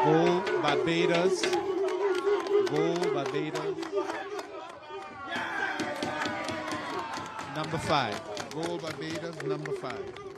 Goal Barbados. Goal Barbados. Number 5. Goal Barbados, number 5.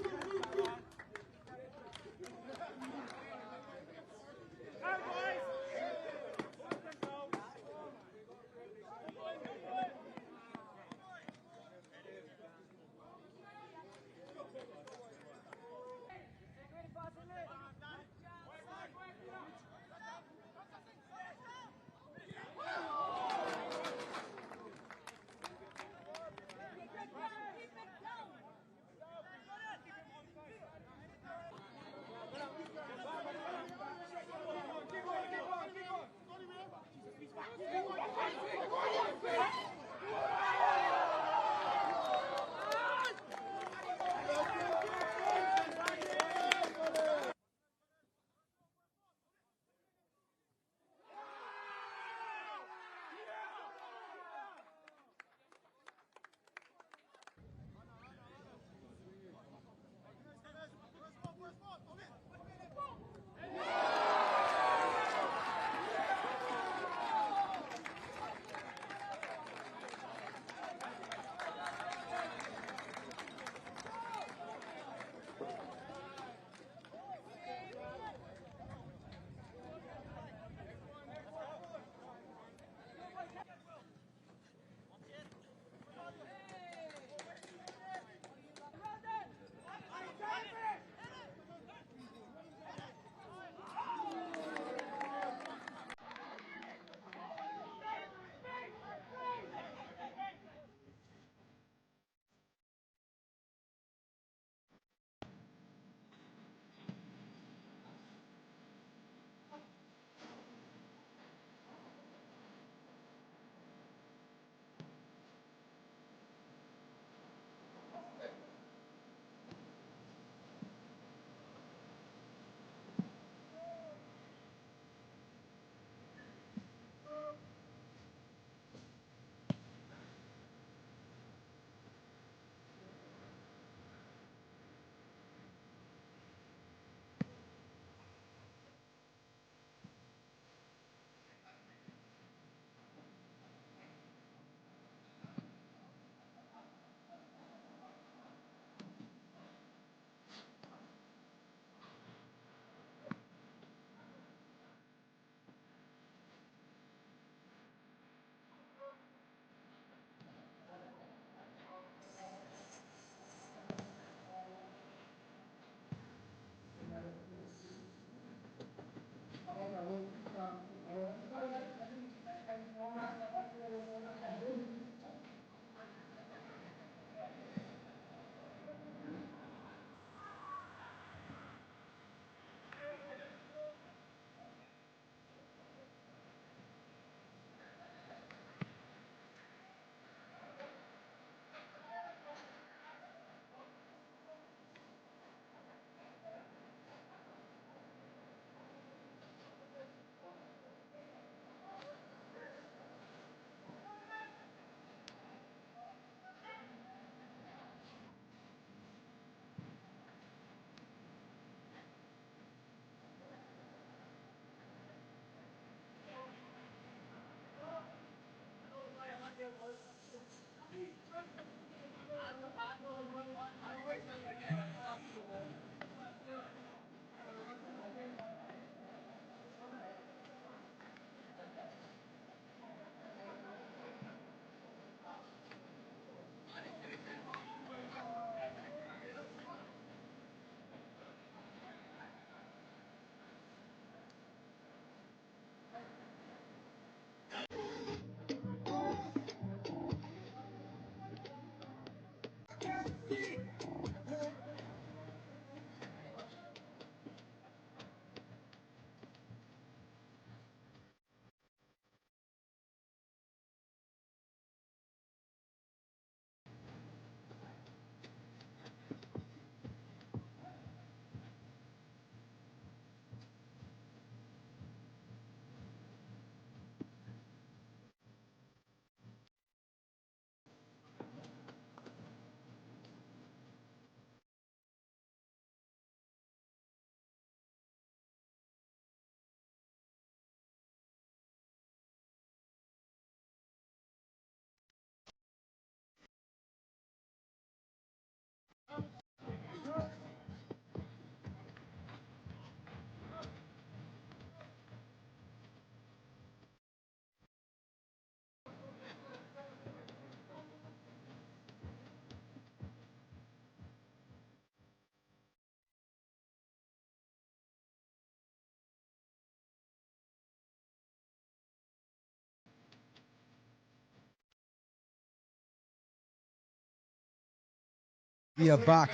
We are back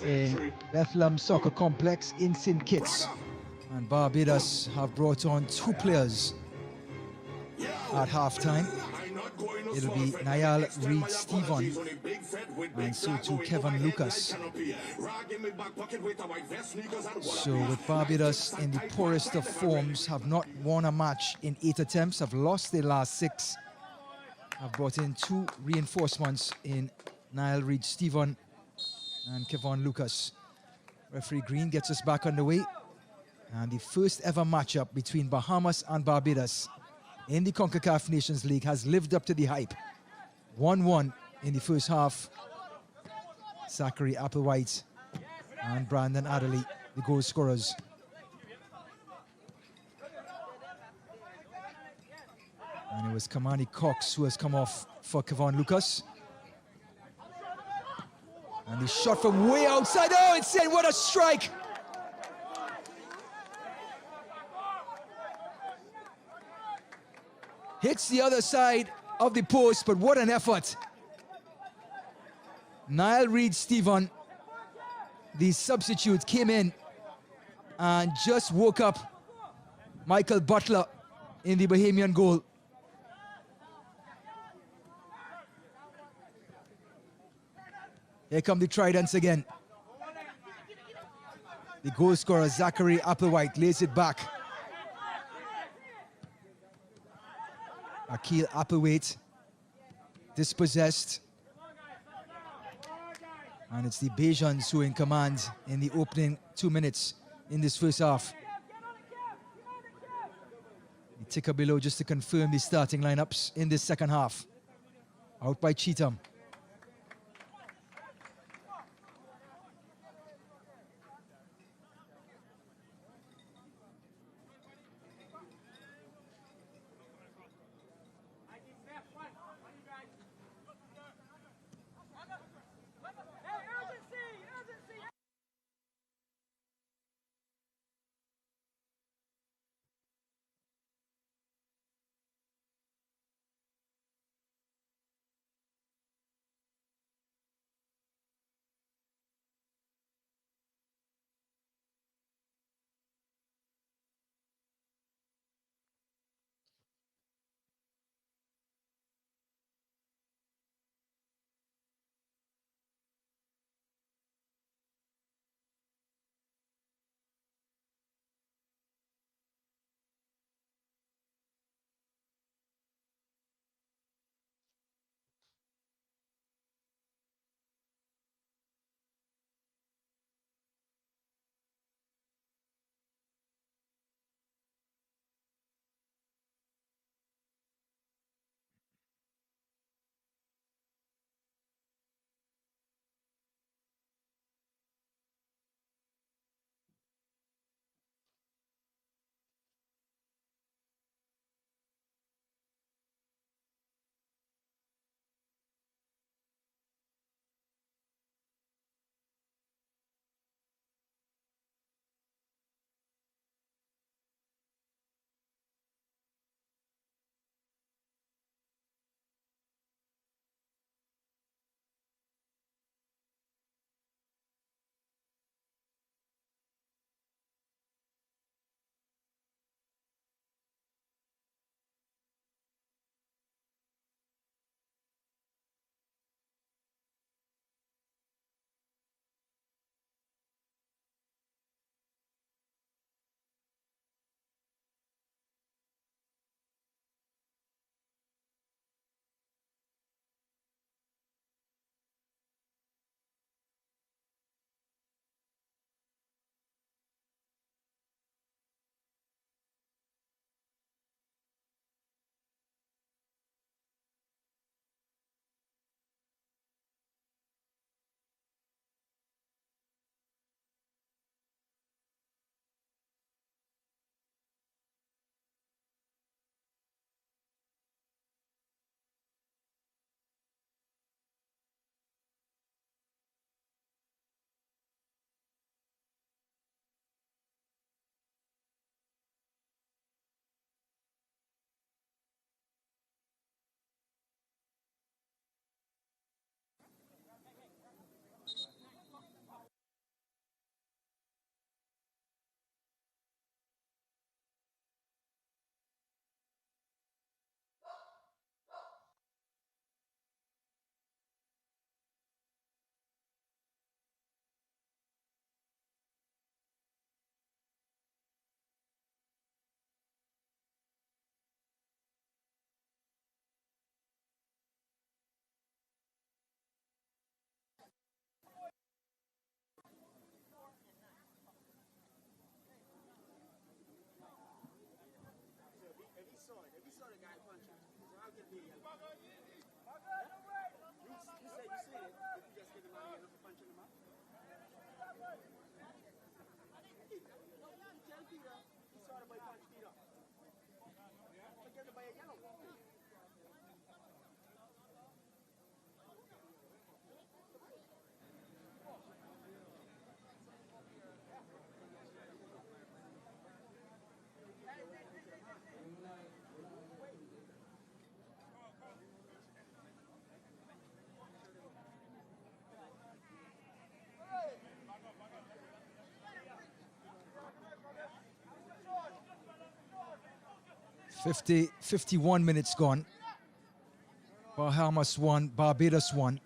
in Bethlehem Soccer Complex in St. Kitts, and Barbados have brought on 2 players at halftime. It'll be Niall Reed-Stephen and so too Kevin Lucas. So with Barbados in the poorest of forms, have not won a match in 8 attempts, have lost their last 6, have brought in 2 reinforcements in Niall Reed-Stephen and Kevin Lucas. Referee Green gets us back underway, and the first ever matchup between Bahamas and Barbados in the Concacaf Nations League has lived up to the hype. 1-1 in the first half. Zachary Applewhite and Brandon Adderley, the goal scorers. And it was Kamani Cox who has come off for Kevon Lucas. And he shot from way outside. Oh, it's in. What a strike! Hits the other side of the post, but what an effort. Niall Reed-Stephen, the substitute, came in and just woke up Michael Butler in the Bahamian goal. Here come the Tridents again. The goal scorer, Zachary Applewhite, lays it back. Akil Applewhite dispossessed. And it's the Bajans who are in command in the opening 2 minutes in this first half. The ticker below just to confirm the starting lineups in this second half. Out by Cheatham. 51 minutes gone. Bahamas won, Barbados won.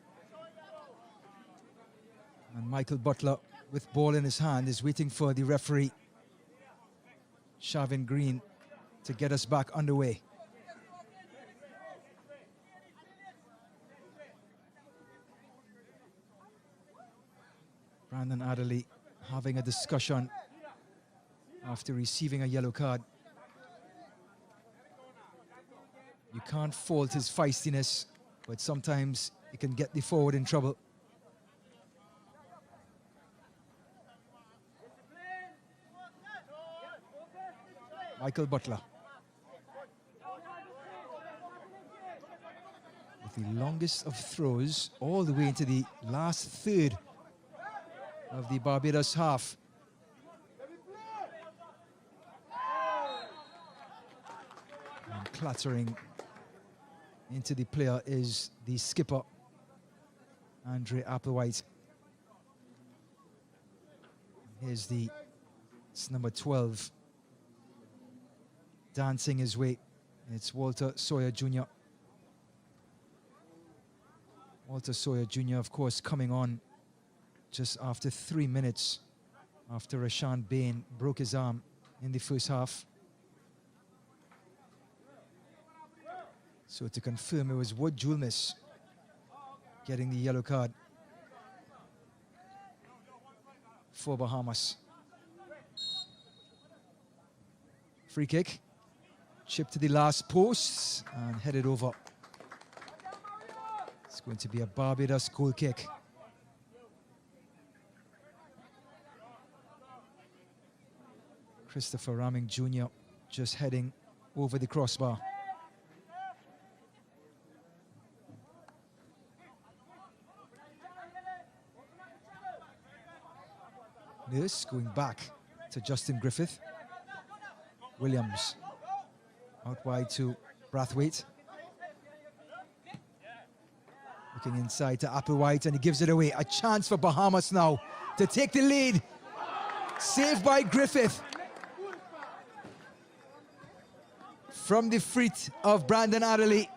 And Michael Butler, with ball in his hand, is waiting for the referee, Shavin Green, to get us back underway. Brandon Adderley having a discussion after receiving a yellow card. You can't fault his feistiness, but sometimes it can get the forward in trouble. Michael Butler. With the longest of throws all the way into the last third of the Barbados half. And clattering into the player is the skipper, Andre Applewhite. It's number 12. Dancing his way. It's Walter Sawyer Jr. Walter Sawyer Jr., of course, coming on just after 3 minutes after Rashan Bain broke his arm in the first half. So to confirm, it was Wood Julmis getting the yellow card for Bahamas. Free kick. Chip to the last post and headed over. It's going to be a Barbados goal kick. Christopher Ramming Jr. just heading over the crossbar. Nurse going back to Justin Griffith. Williams out wide to Brathwaite. Looking inside to Applewhite, and he gives it away. A chance for Bahamas now to take the lead. Saved by Griffith. From the feet of Brandon Adderley.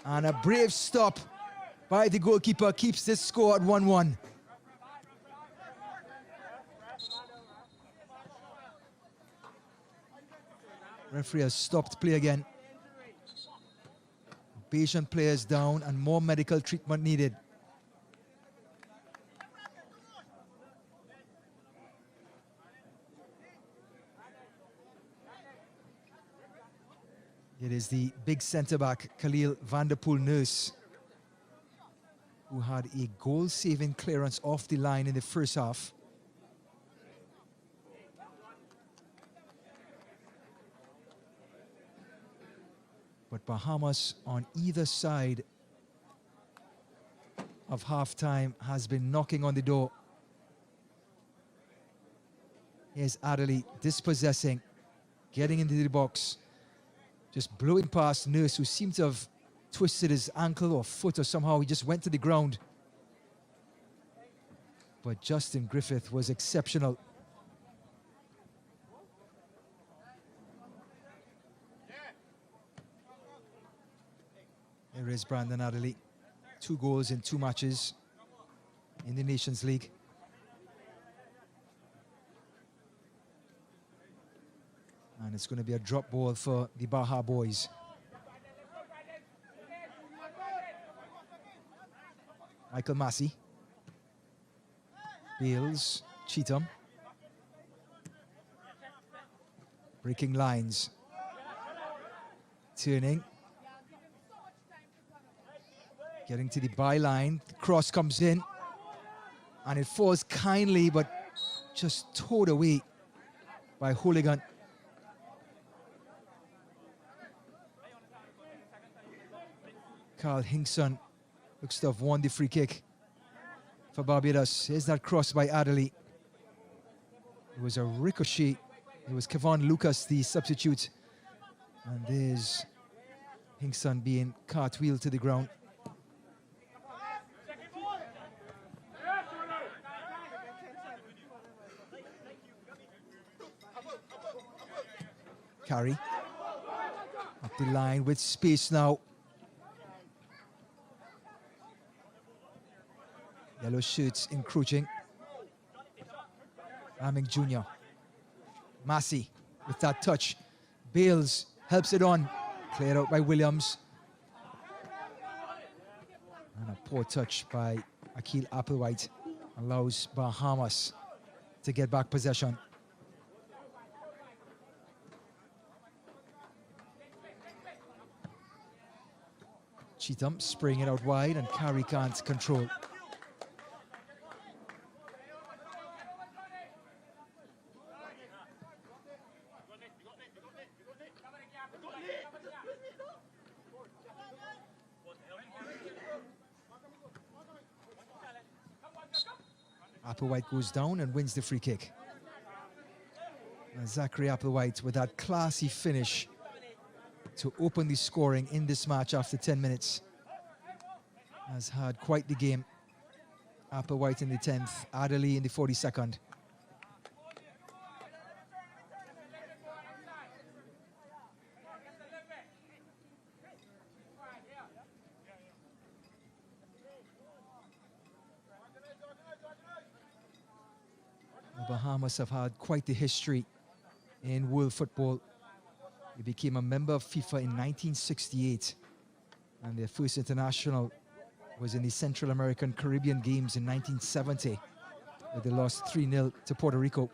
And a brave stop by the goalkeeper keeps this score at 1-1. Referee has stopped play again. Patient players down and more medical treatment needed. It is the big centre-back, Khalil Vanderpool Nurse, who had a goal-saving clearance off the line in the first half. But Bahamas on either side of halftime has been knocking on the door. Here's Adderley dispossessing, getting into the box, just blowing past Nurse, who seemed to have twisted his ankle or foot, or somehow he just went to the ground. But Justin Griffith was exceptional. There is Brandon Adderley. 2 goals in 2 matches in the Nations League. And it's going to be a drop ball for the Baha boys. Michael Massey. Bales, Cheatham. Breaking lines. Turning. Getting to the byline. The cross comes in. And it falls kindly, but just towed away by Hooligan. Carl Hinkson looks to have won the free kick for Barbados. Here's that cross by Adderley. It was a ricochet. It was Kevon Lucas, the substitute. And there's Hinkson being cartwheeled to the ground. Carry. Up the line with space now. Yellow shirts encroaching. Arming Jr. Massey with that touch. Bales helps it on. Cleared out by Williams. And a poor touch by Akil Applewhite allows Bahamas to get back possession. Cheatham spraying it out wide and Carey can't control. Applewhite goes down and wins the free kick. And Zachary Applewhite with that classy finish to open the scoring in this match after 10 minutes. Has had quite the game. Applewhite in the 10th, Adderley in the 42nd. The Bahamas have had quite the history in world football. They became a member of FIFA in 1968, and their first international was in the Central American Caribbean Games in 1970, where they lost 3-0 to Puerto Rico.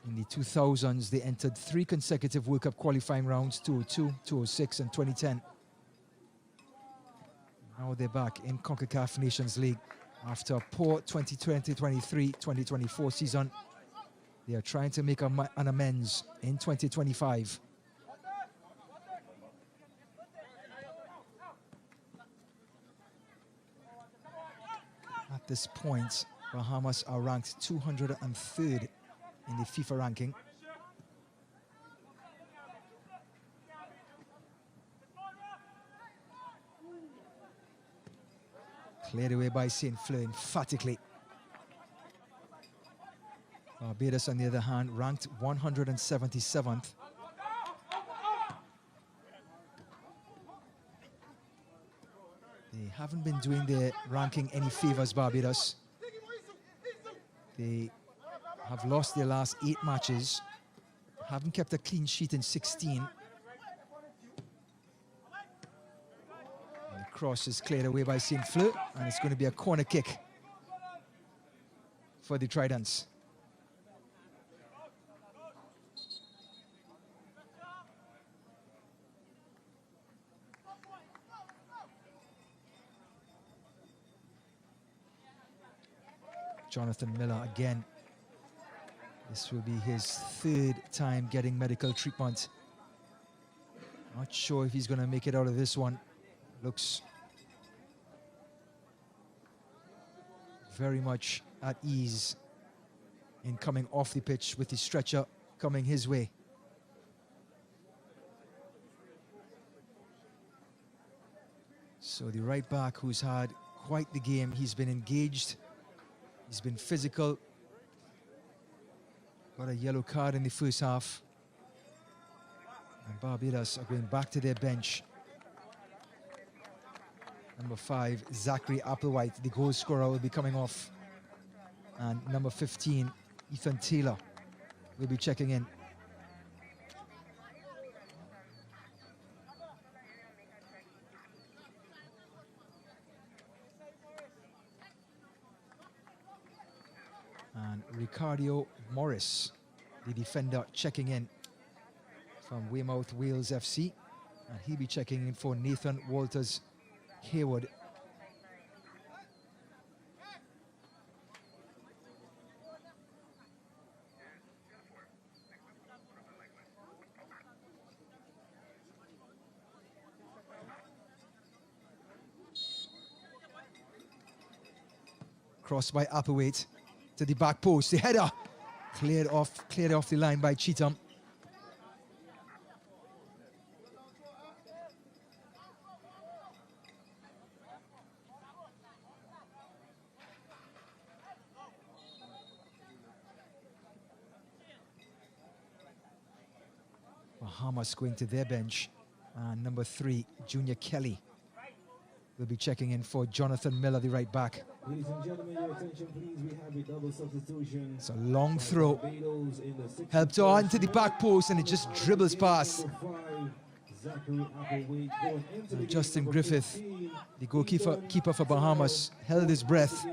In the 2000s, they entered 3 consecutive World Cup qualifying rounds, 2002, 2006, and 2010. Now they're back in Concacaf Nations League. After a poor 2020-23, 2024 season, they are trying to make an amends in 2025. At this point, Bahamas are ranked 203rd in the FIFA ranking. Cleared away by St. Fleur emphatically. Barbados, on the other hand, ranked 177th. They haven't been doing their ranking any favors, Barbados. They have lost their last 8 matches, haven't kept a clean sheet in 16. Cross is cleared away by St. Fleur, and it's going to be a corner kick for the Tridents. Jonathan Miller again. This will be his 3rd time getting medical treatment. Not sure if he's going to make it out of this one. Looks very much at ease in coming off the pitch with the stretcher coming his way. So the right back, who's had quite the game, he's been engaged, he's been physical, got a yellow card in the first half, and Barbados are going back to their bench. Number 5, Zachary Applewhite, the goal scorer, will be coming off. And number 15, Ethan Taylor, will be checking in. And Ricardo Morris, the defender, checking in from Weymouth Wales FC. And he'll be checking in for Nathan Walters Hayward. Crossed by Applewhite to the back post. The header cleared off the line by Cheatham. Bahamas going to their bench. And number 3, Junior Kelly, will be checking in for Jonathan Miller, the right back. Ladies and gentlemen, your attention please. We have a double substitution. It's a long throw. Barbados in the 61st Helped on to the back post, and it just dribbles past. And Justin Griffith, the goalkeeper for Bahamas, held his breath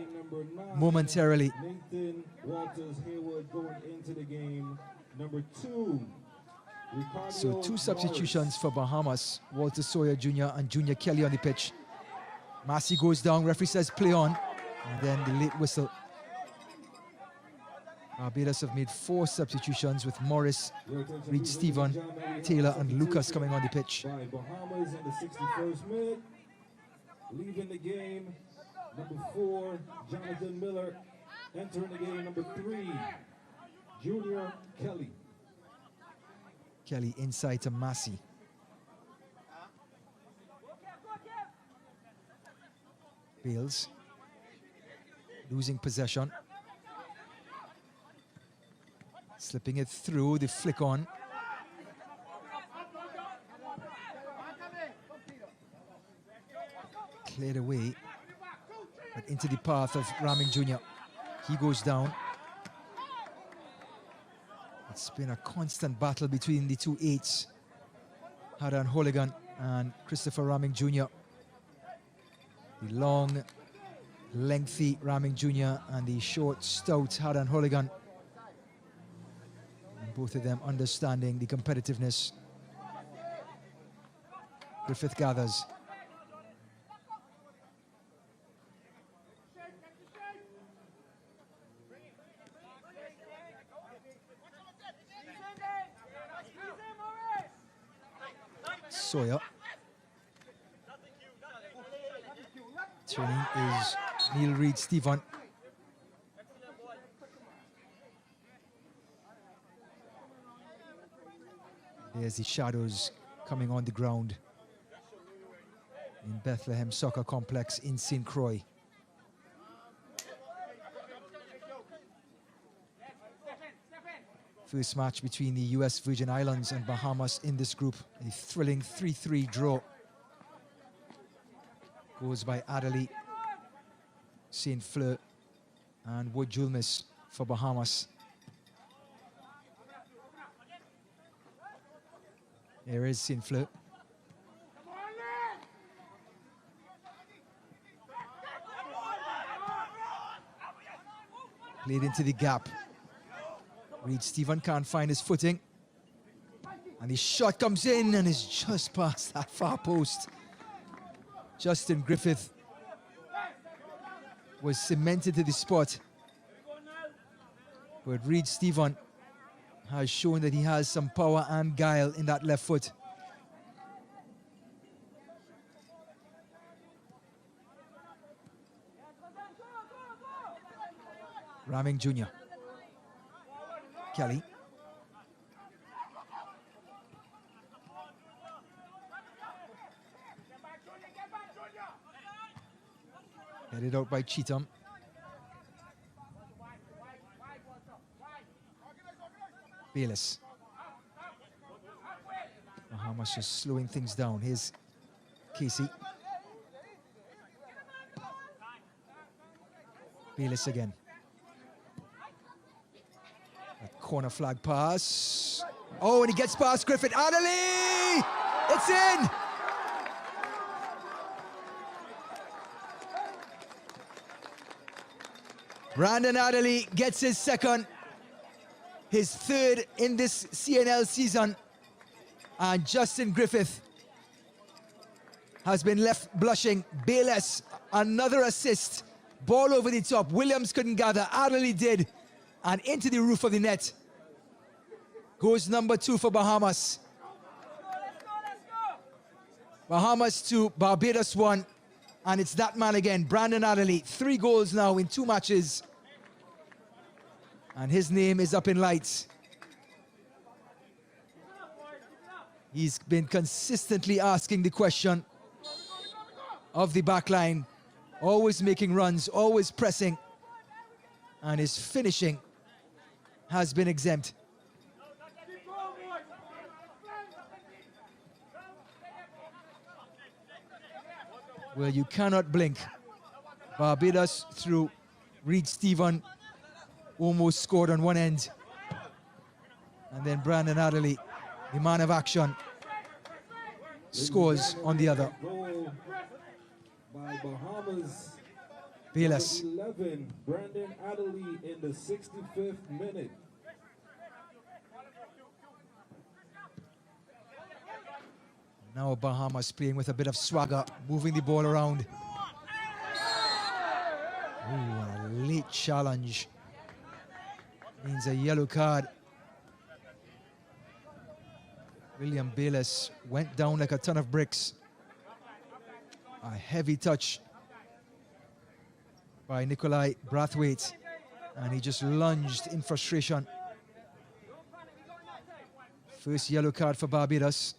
momentarily. Nathan Walters Hayward going into the game. Number 2. So 2 substitutions for Bahamas. Walter Sawyer Jr. and Junior Kelly on the pitch. Massey goes down, referee says play on, and then the late whistle. Barbados have made 4 substitutions with Morris, Reed Stephen, Taylor and Lucas coming on the pitch. By Bahamas in the 61st minute. Leaving the game, number 4, Jonathan Miller. Entering the game, number 3, Junior Kelly. Kelly inside to Massey. Bales losing possession. Slipping it through, the flick on. Cleared away, but into the path of Raming Jr. He goes down. It's been a constant battle between the 2 8s, Hadan Holigan and Christopher Raming Jr. The long, lengthy Raming Jr. and the short, stout Hadan Holigan. And both of them understanding the competitiveness. Griffith gathers. Sawyer. Turning is Neil Reed Stephen. There's the shadows coming on the ground in Bethlehem Soccer Complex in St. Croix. First match between the US Virgin Islands and Bahamas in this group. A thrilling 3-3 draw. Goes by Adderley, St. Fleur and Wood Julmis for Bahamas. There is St. Fleur. Played into the gap. Reed Stephen can't find his footing. And the shot comes in and is just past that far post. Justin Griffith was cemented to the spot. But Reed Stephen has shown that he has some power and guile in that left foot. Raming Jr. Kelly. Headed out by Cheatham. Bayless. Bahamas just slowing things down. Here's Casey. Bayless again. That corner flag pass. Oh, and he gets past Griffith. Adderley! It's in! Brandon Adderley gets his second, his third in this CNL season. And Justin Griffith has been left blushing. Bayless, another assist. Ball over the top. Williams couldn't gather. Adderley did. And into the roof of the net goes number 2 for Bahamas. Bahamas 2, Barbados 1. And it's that man again, Brandon Adderley. 3 goals now in 2 matches. And his name is up in lights. He's been consistently asking the question of the back line. Always making runs, always pressing. And his finishing has been exempt. where you cannot blink. Barbados through Reed Stephen almost scored on one end. And then Brandon Adderley, the man of action, scores on the other. Goal by Bahamas. Bayless. Number 11, Brandon Adderley in the 65th minute. Now Bahamas playing with a bit of swagger, moving the ball around. Ooh, a late challenge means a yellow card. William Bayless went down like a ton of bricks. A heavy touch by Nikolai Brathwaite, and he just lunged in frustration. First yellow card for Barbados.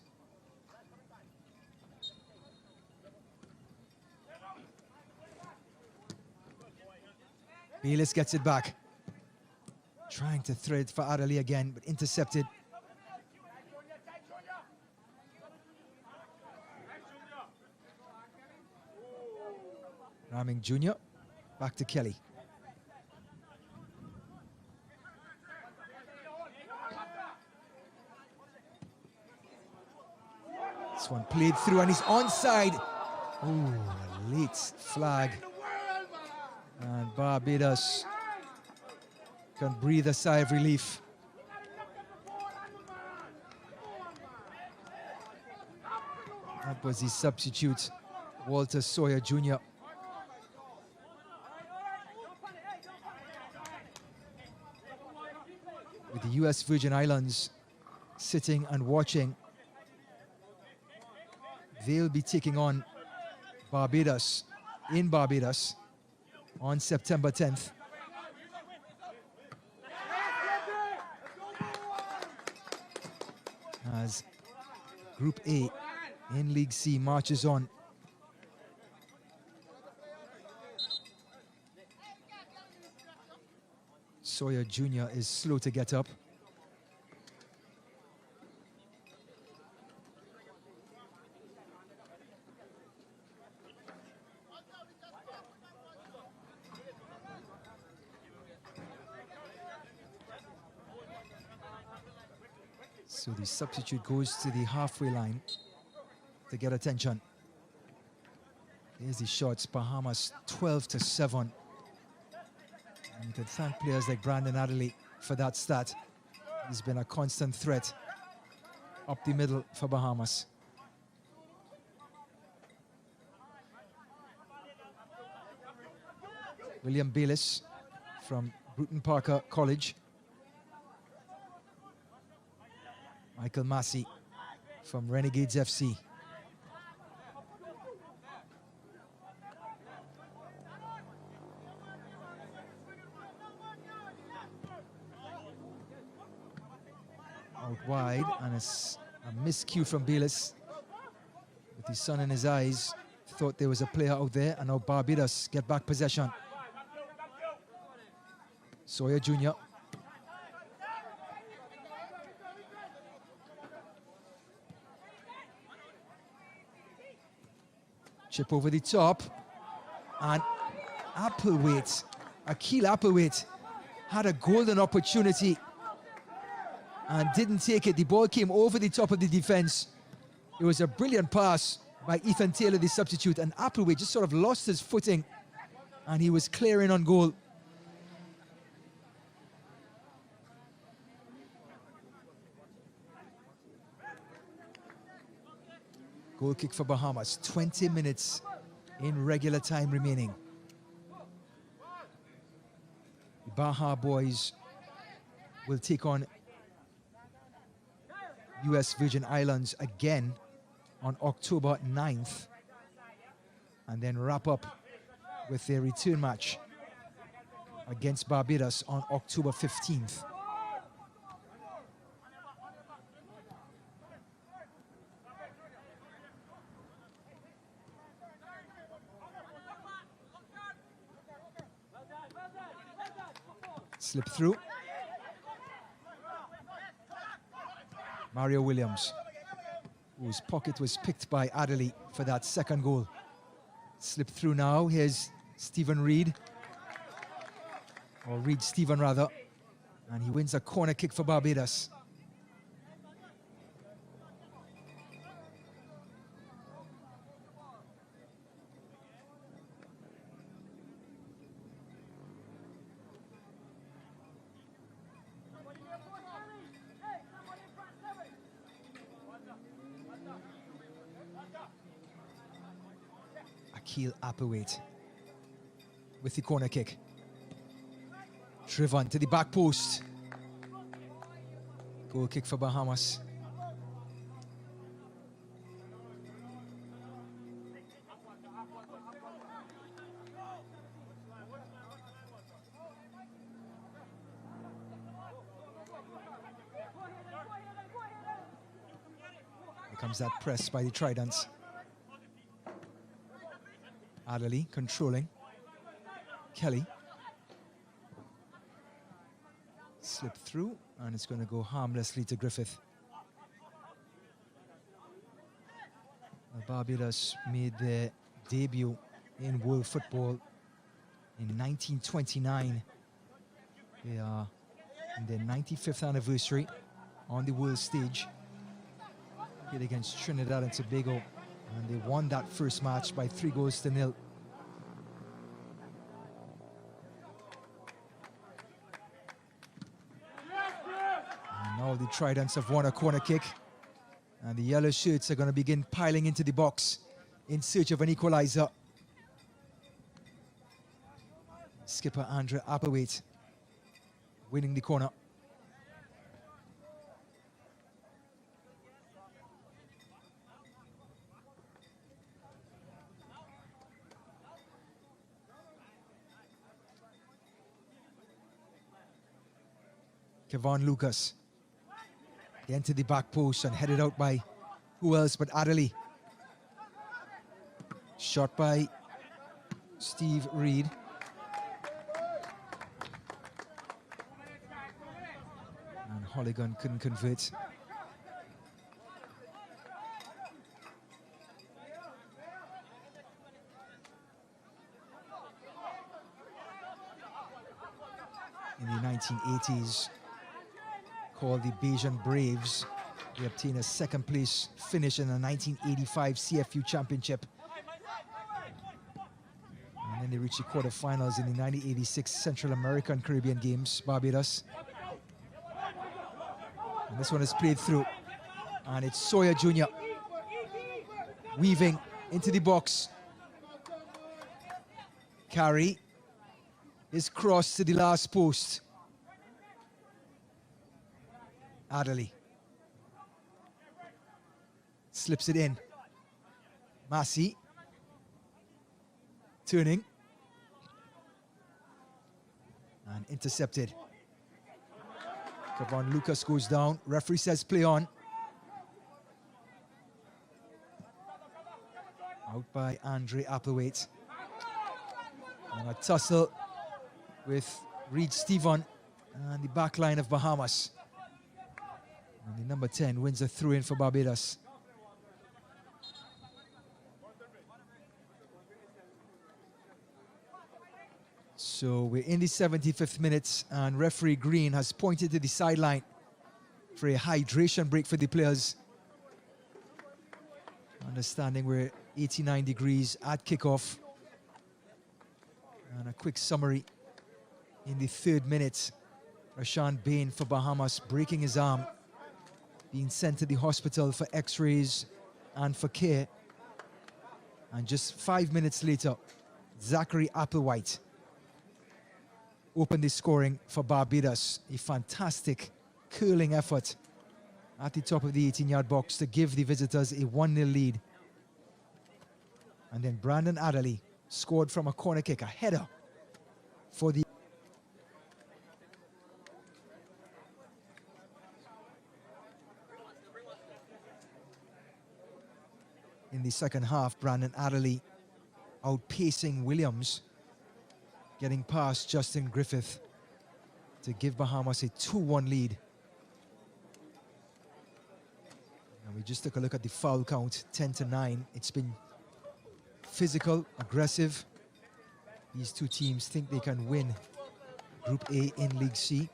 Bayless gets it back. Trying to thread for Adderley again, but intercepted. Raming Jr. back to Kelly. This one played through and he's onside. Ooh, a late flag. And Barbados can breathe a sigh of relief. That was the substitute, Walter Sawyer Jr. With the US Virgin Islands sitting and watching, they'll be taking on Barbados in Barbados on September 10th. As Group A in League C marches on. Sawyer Jr. is slow to get up. So the substitute goes to the halfway line to get attention. Here's the shots, Bahamas 12-7. And you can thank players like Brandon Adderley for that stat. He's been a constant threat up the middle for Bahamas. William Bayless from Bruton Parker College. Michael Massey from Renegades FC. Out wide, and it's a miscue from Bayless. With his sun in his eyes, thought there was a player out there, and now Barbados get back possession. Sawyer Jr. Chip over the top, and Applewhite, Akil Applewhite, had a golden opportunity and didn't take it. The ball came over the top of the defense. It was a brilliant pass by Ethan Taylor, the substitute, and Applewhite just sort of lost his footing, and he was clearing on goal. Goal kick for Bahamas, 20 minutes in regular time remaining. The Baja boys will take on US Virgin Islands again on October 9th, and then wrap up with their return match against Barbados on October 15th. Slip through. Mario Williams, whose pocket was picked by Adderley for that second goal. Slip through now. Here's Stephen Reed. Or Reed Stephen, rather. And he wins a corner kick for Barbados. Akil Applewaite with the corner kick. Trivon to the back post. Goal kick for Bahamas. Here comes that press by the Tridents. Adderley controlling. Kelly. Slip through, and it's going to go harmlessly to Griffith. Barbados made their debut in world football in 1929. They are in their 95th anniversary on the world stage. Played against Trinidad and Tobago, and they won that first match by 3-0. Now the Tridents have won a corner kick, and the yellow shirts are going to begin piling into the box in search of an equalizer. Skipper Andre Applewaite winning the corner. Kevon Lucas. Again to the back post and headed out by who else but Adderley. Shot by Steve Reed. And Holligan couldn't convert. In the 1980s, called the Bajan Braves, they obtained a second place finish in the 1985 CFU Championship. And then they reached the quarterfinals in the 1986 Central American Caribbean Games, Barbados. And this one is played through, and it's Sawyer Jr. weaving into the box. Carry is crossed to the last post. Adderley slips it in. Massey turning and intercepted. Kevon Lucas goes down. Referee says play on. Out by Andre Applewaite. And a tussle with Reed Stephen and the back line of Bahamas. And the number 10 wins a throw-in for Barbados. So we're in the 75th minute, and referee Green has pointed to the sideline for a hydration break for the players. Understanding we're 89 degrees at kickoff. And a quick summary. In the 3rd minute, Rashawn Bain for Bahamas breaking his arm, being sent to the hospital for x-rays and for care. And just 5 minutes later, Zachary Applewhite opened the scoring for Barbados. A fantastic curling effort at the top of the 18-yard box to give the visitors a 1-0 lead. And then Brandon Adderley scored from a corner kick, a header for the... In the second half, Brandon Adderley outpacing Williams, getting past Justin Griffith to give Bahamas a 2-1 lead. And we just took a look at the foul count, 10-9. It's been physical, aggressive. These two teams think they can win Group A in League C.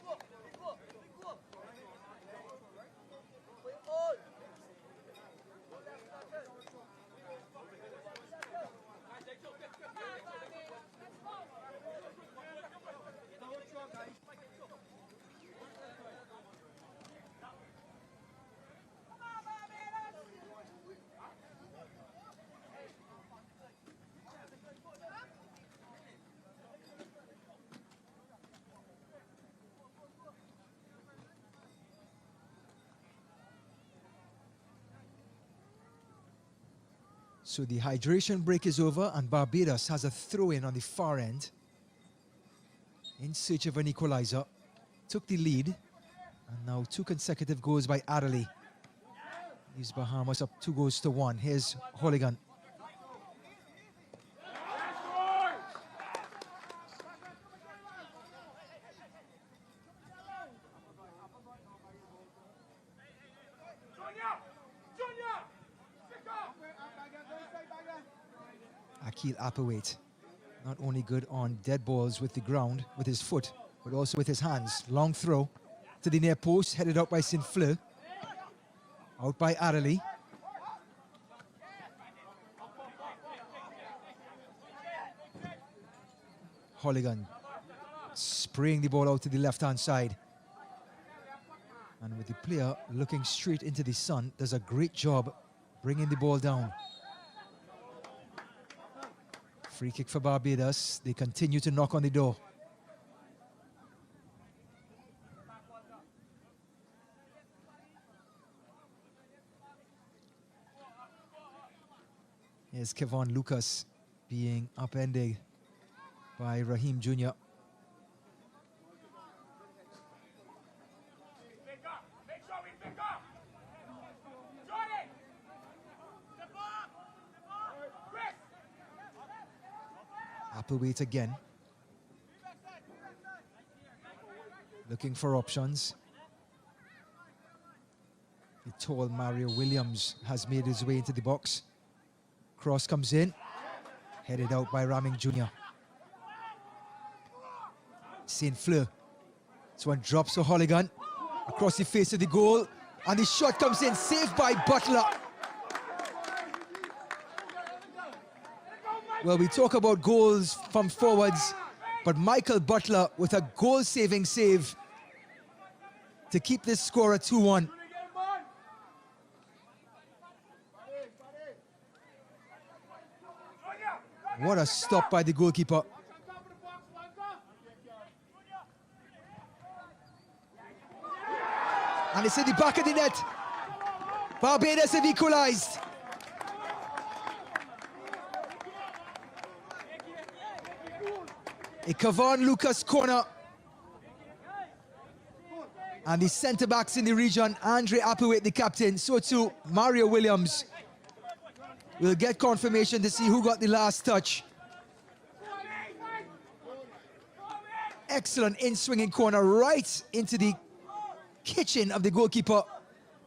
So the hydration break is over and Barbados has a throw-in on the far end in search of an equalizer. Took the lead and now 2 consecutive goals by Adderley. Leaves Bahamas up 2-1. Here's Holligan. Appawait, not only good on dead balls with the ground, with his foot, but also with his hands. Long throw to the near post, headed out by St. Fleur. Out by Adderley. Holligan spraying the ball out to the left-hand side. And with the player looking straight into the sun, does a great job bringing the ball down. Free kick for Barbados. They continue to knock on the door. Here's Kevon Lucas being upended by Raheem Jr. Appawait again. Looking for options. The tall Mario Williams has made his way into the box. Cross comes in, headed out by Raming Jr. St. Fleur. This one drops to Holligan across the face of the goal, and the shot comes in, saved by Butler. Well, we talk about goals from forwards, but Michael Butler with a goal-saving save to keep this score at 2-1. What a stop by the goalkeeper. And it's in the back of the net. Barbados have equalized. A Kevon Lucas corner. And the centre-backs in the region, Andre Appawait, the captain, so too Mario Williams. We'll get confirmation to see who got the last touch. Excellent in-swinging corner right into the kitchen of the goalkeeper.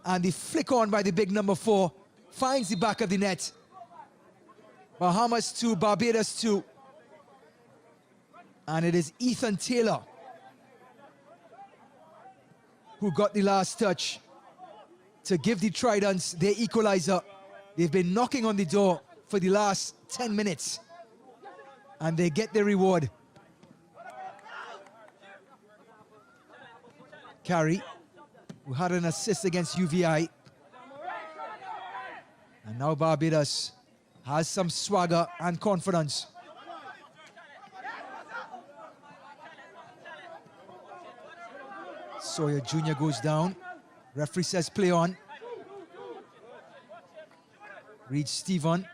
And the flick on by the big number 4 finds the back of the net. Bahamas 2, Barbados 2. And it is Ethan Taylor who got the last touch to give the Tridents their equalizer. They've been knocking on the door for the last 10 minutes. And they get their reward. Carey, who had an assist against UVI. And now Barbados has some swagger and confidence. Sawyer Jr. goes down. Referee says play on. Reads Stephen.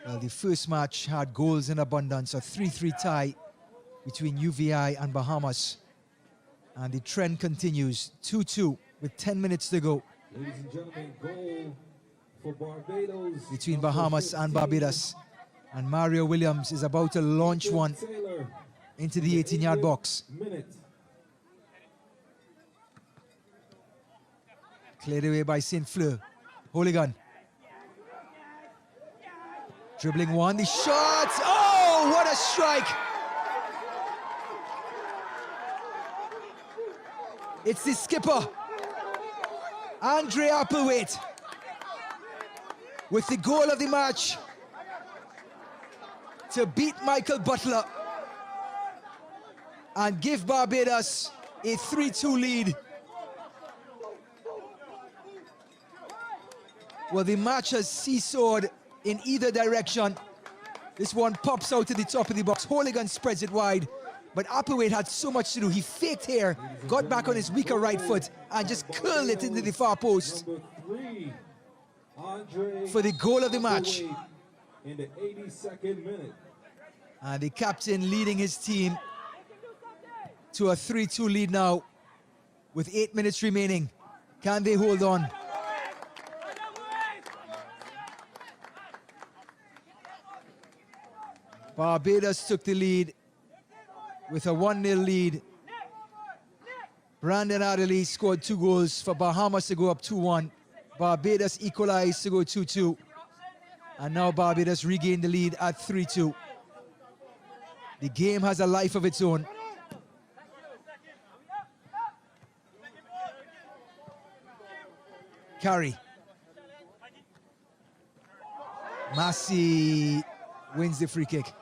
Well, the first match had goals in abundance, a 3-3 tie between UVI and Bahamas. And the trend continues, 2-2 with 10 minutes to go. Ladies and gentlemen, goal for Barbados. Between Bahamas and Barbados. And Mario Williams is about to launch one. Taylor into the 18-yard box. Minute. Cleared away by St. Fleur. Hooligan. Dribbling one, the shot. Oh, what a strike. It's the skipper, Andre Applewaite, with the goal of the match to beat Michael Butler and give Barbados a 3-2 lead. Well, the match has seesawed in either direction. This one pops out to the top of the box. Hooligan spreads it wide, but Applewaite had so much to do. He faked here, got back on his weaker right foot, and just curled it into the far post for the goal of the match. In the 82nd minute. And the captain leading his team to a 3-2 lead now with 8 minutes remaining. Can they hold on? Barbados took the lead with a 1-0 lead. Brandon Adderley scored 2 goals for Bahamas to go up 2-1. Barbados equalized to go 2-2. And now Barbados regained the lead at 3-2. The game has a life of its own. Carey. Massey wins the free kick.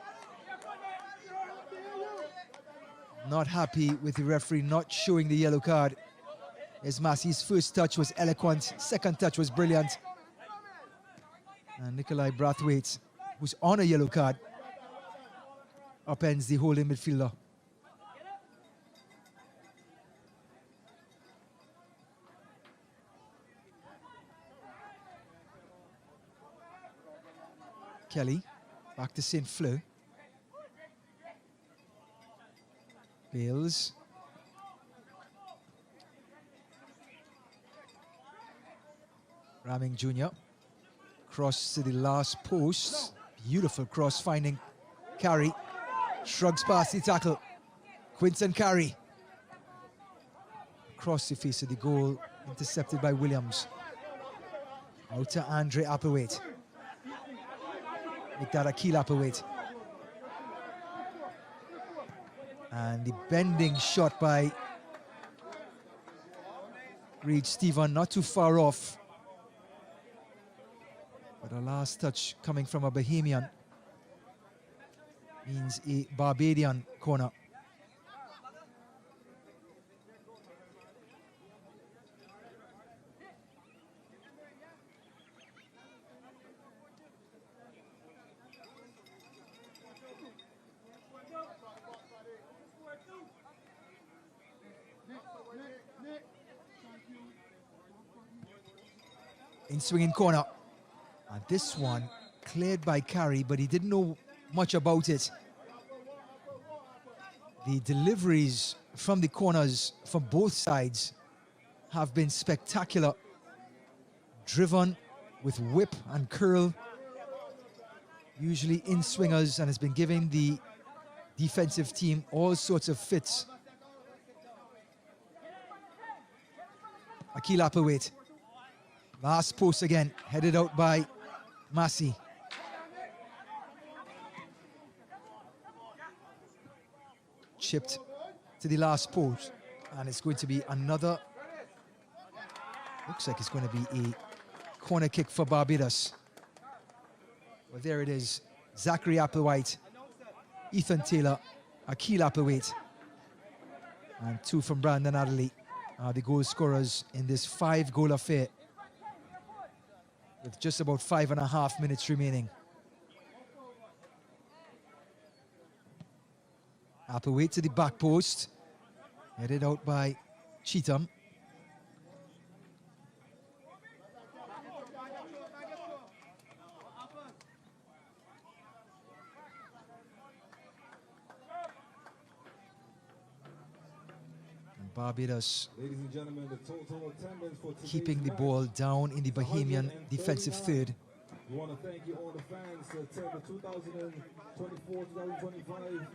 Not happy with the referee not showing the yellow card. As Massey's first touch was eloquent, second touch was brilliant. And Nikolai Brathwaite, who's on a yellow card, upends the holding midfielder. Kelly, back to St. Fleur. Bales. Ramming Jr. Cross to the last post. Beautiful cross finding Carey. Shrugs past the tackle. Quinton Carey. Across the face of the goal. Intercepted by Williams. Out to Andre Applewaite. Make that Akil Applewaite. And the bending shot by Reed Stephen, not too far off. But a last touch coming from a Bahamian means a Barbadian corner. In swinging corner. And this one cleared by Carey, but he didn't know much about it. The deliveries from the corners from both sides have been spectacular. Driven with whip and curl. Usually in swingers, and has been giving the defensive team all sorts of fits. Akil Applewaite. Last post again, headed out by Massey. Chipped to the last post, and it's going to be another, looks like it's going to be a corner kick for Barbados. Well, there it is. Zachary Applewhite, Ethan Taylor, Akil Applewaite, and 2 from Brandon Adderley are the goal scorers in this 5-goal affair, with just about 5.5 minutes remaining. Applewaite to the back post, headed out by Cheatham. Barbados, ladies and gentlemen, the total attendance for keeping the ball down in the Bahamian defensive third. We want to thank you all the fans to attend the 2024-2025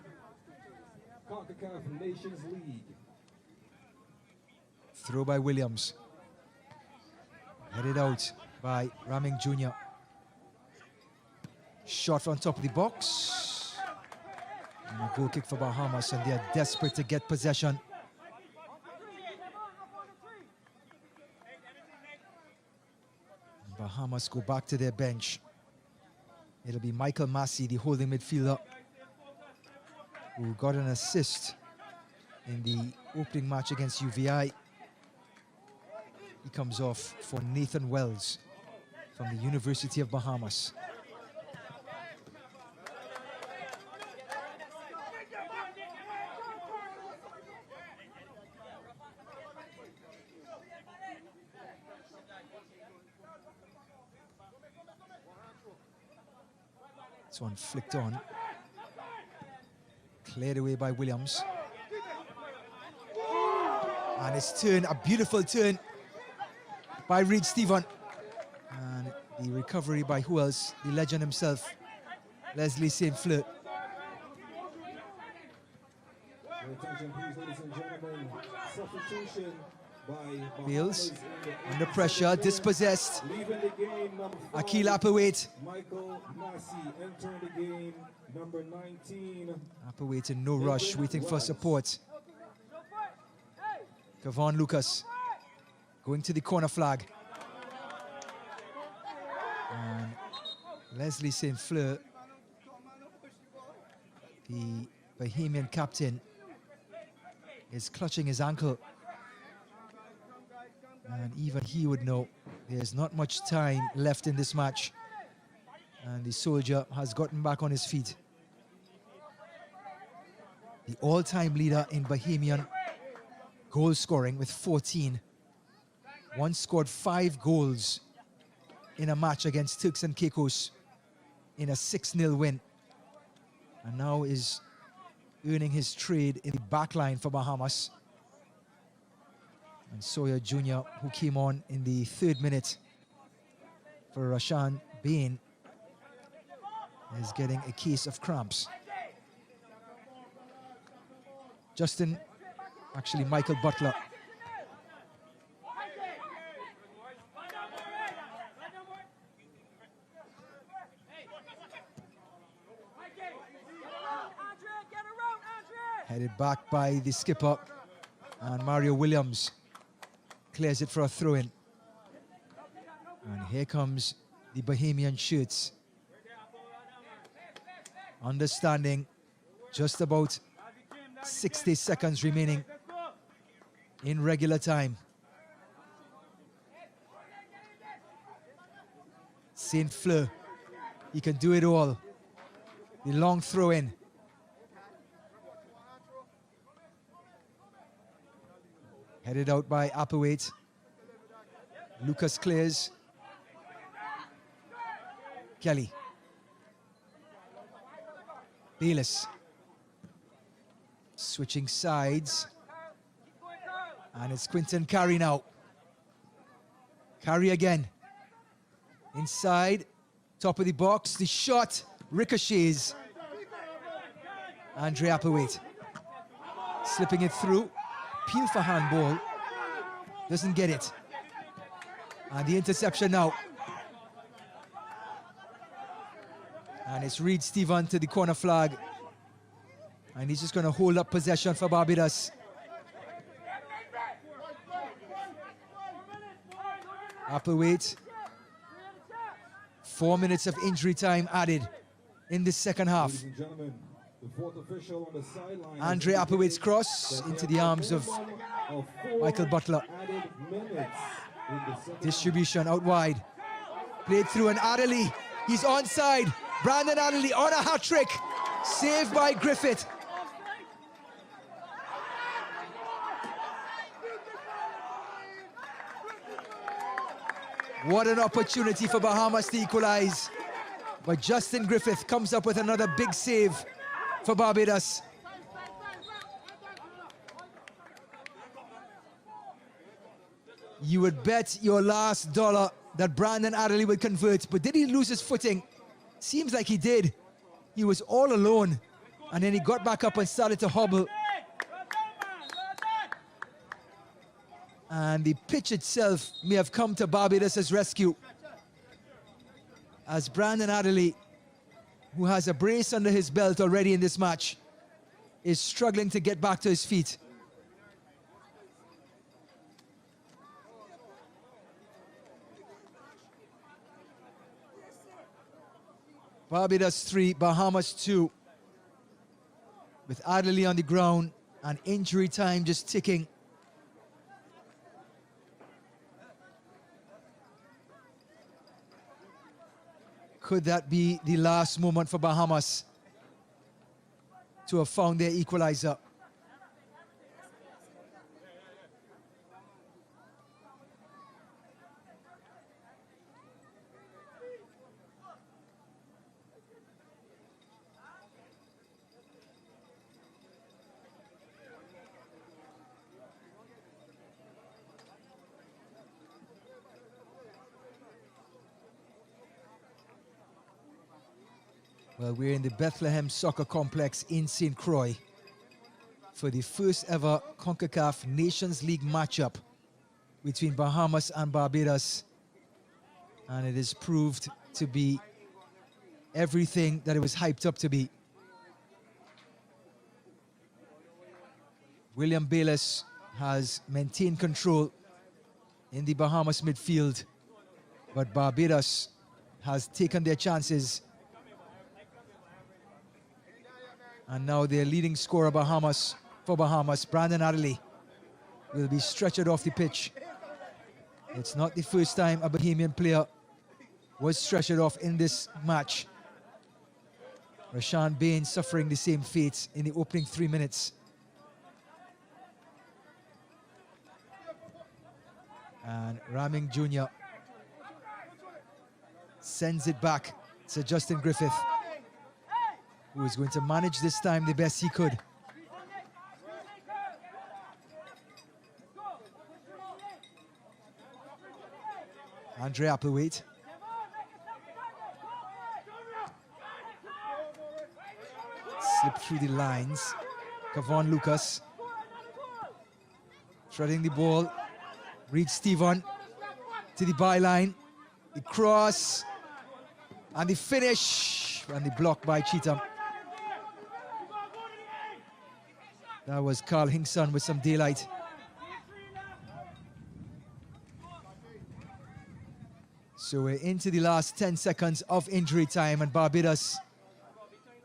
Concacaf Nations League. Throw by Williams. Headed out by Raming Jr. Shot on top of the box. And a goal kick for Bahamas, and they are desperate to get possession. Bahamas go back to their bench. It'll be Michael Massey, the holding midfielder, who got an assist in the opening match against UVI. He comes off for Nathan Wells from the University of Bahamas. This one flicked on. Cleared away by Williams. And it's turn, a beautiful turn by Reed Stephen. And the recovery by who else? The legend himself, Leslie St. Fleur. Attention, please, ladies and gentlemen. Substitution by Bales under pressure, dispossessed. Leaving the game, number 5, Akil Applewaite. Michael Massey entering the game, number 19. Applewaite in no rush, waiting for support. Kevon Lucas going to the corner flag. And Leslie St. Fleur, the Bahamian captain, is clutching his ankle. And even he would know there's not much time left in this match. And the soldier has gotten back on his feet. The all-time leader in Bahamian goal scoring with 14. Once scored 5 goals in a match against Turks and Caicos in a 6-0 win. And now is earning his trade in the back line for Bahamas. And Sawyer Jr., who came on in the 3rd minute for Rashan Bain, is getting a case of cramps. Michael Butler. Headed back by the skipper, and Mario Williams clears it for a throw-in. And here comes the Bahamian shirts. Understanding just about 60 seconds remaining in regular time. St. Fleur, he can do it all. The long throw-in. Headed out by Applewaite. Lucas clears. Kelly. Bayless. Switching sides. And it's Quinton Carey now. Carey again. Inside. Top of the box. The shot ricochets. Andre Applewaite. Slipping it through. Peel for handball. Doesn't get it. And the interception now. And it's Reed Stephen to the corner flag. And he's just going to hold up possession for Barbados. Applewaite. 4 minutes of injury time added in the second half. Ladies and gentlemen, the 4th official on the sideline. Andre Applewaite's cross into the arms of Michael Butler. Distribution out wide. Played through, and Adderley, he's onside. Brandon Adderley on a hat-trick. Saved by Griffith. What an opportunity for Bahamas to equalize. But Justin Griffith comes up with another big save for Barbados. You would bet your last dollar that Brandon Adderley would convert, but did he lose his footing? Seems like he did. He was all alone, and then he got back up and started to hobble. And the pitch itself may have come to Barbados' rescue, as Brandon Adderley, who has a brace under his belt already in this match, is struggling to get back to his feet. Barbados 3, Bahamas 2. With Adderley on the ground and injury time just ticking. Could that be the last moment for Bahamas to have found their equalizer? Well, we're in the Bethlehem Soccer Complex in St. Croix for the first ever Concacaf Nations League matchup between Bahamas and Barbados. And it is proved to be everything that it was hyped up to be. William Bayless has maintained control in the Bahamas midfield, but Barbados has taken their chances. And now their leading scorer for Bahamas, Brandon Adderley, will be stretchered off the pitch. It's not the first time a Bahamian player was stretchered off in this match. Rashan Bain suffering the same fate in the opening 3 minutes. And Raming Jr. sends it back to Justin Griffith, who is going to manage this time the best he could. Andre Applewaite. Slip through the lines. Kavon Lucas. Threading the ball. Reed Stephen to the byline. The cross. And the finish. And the block by Cheetham. That was Carl Hinkson with some daylight. So we're into the last 10 seconds of injury time, and Barbados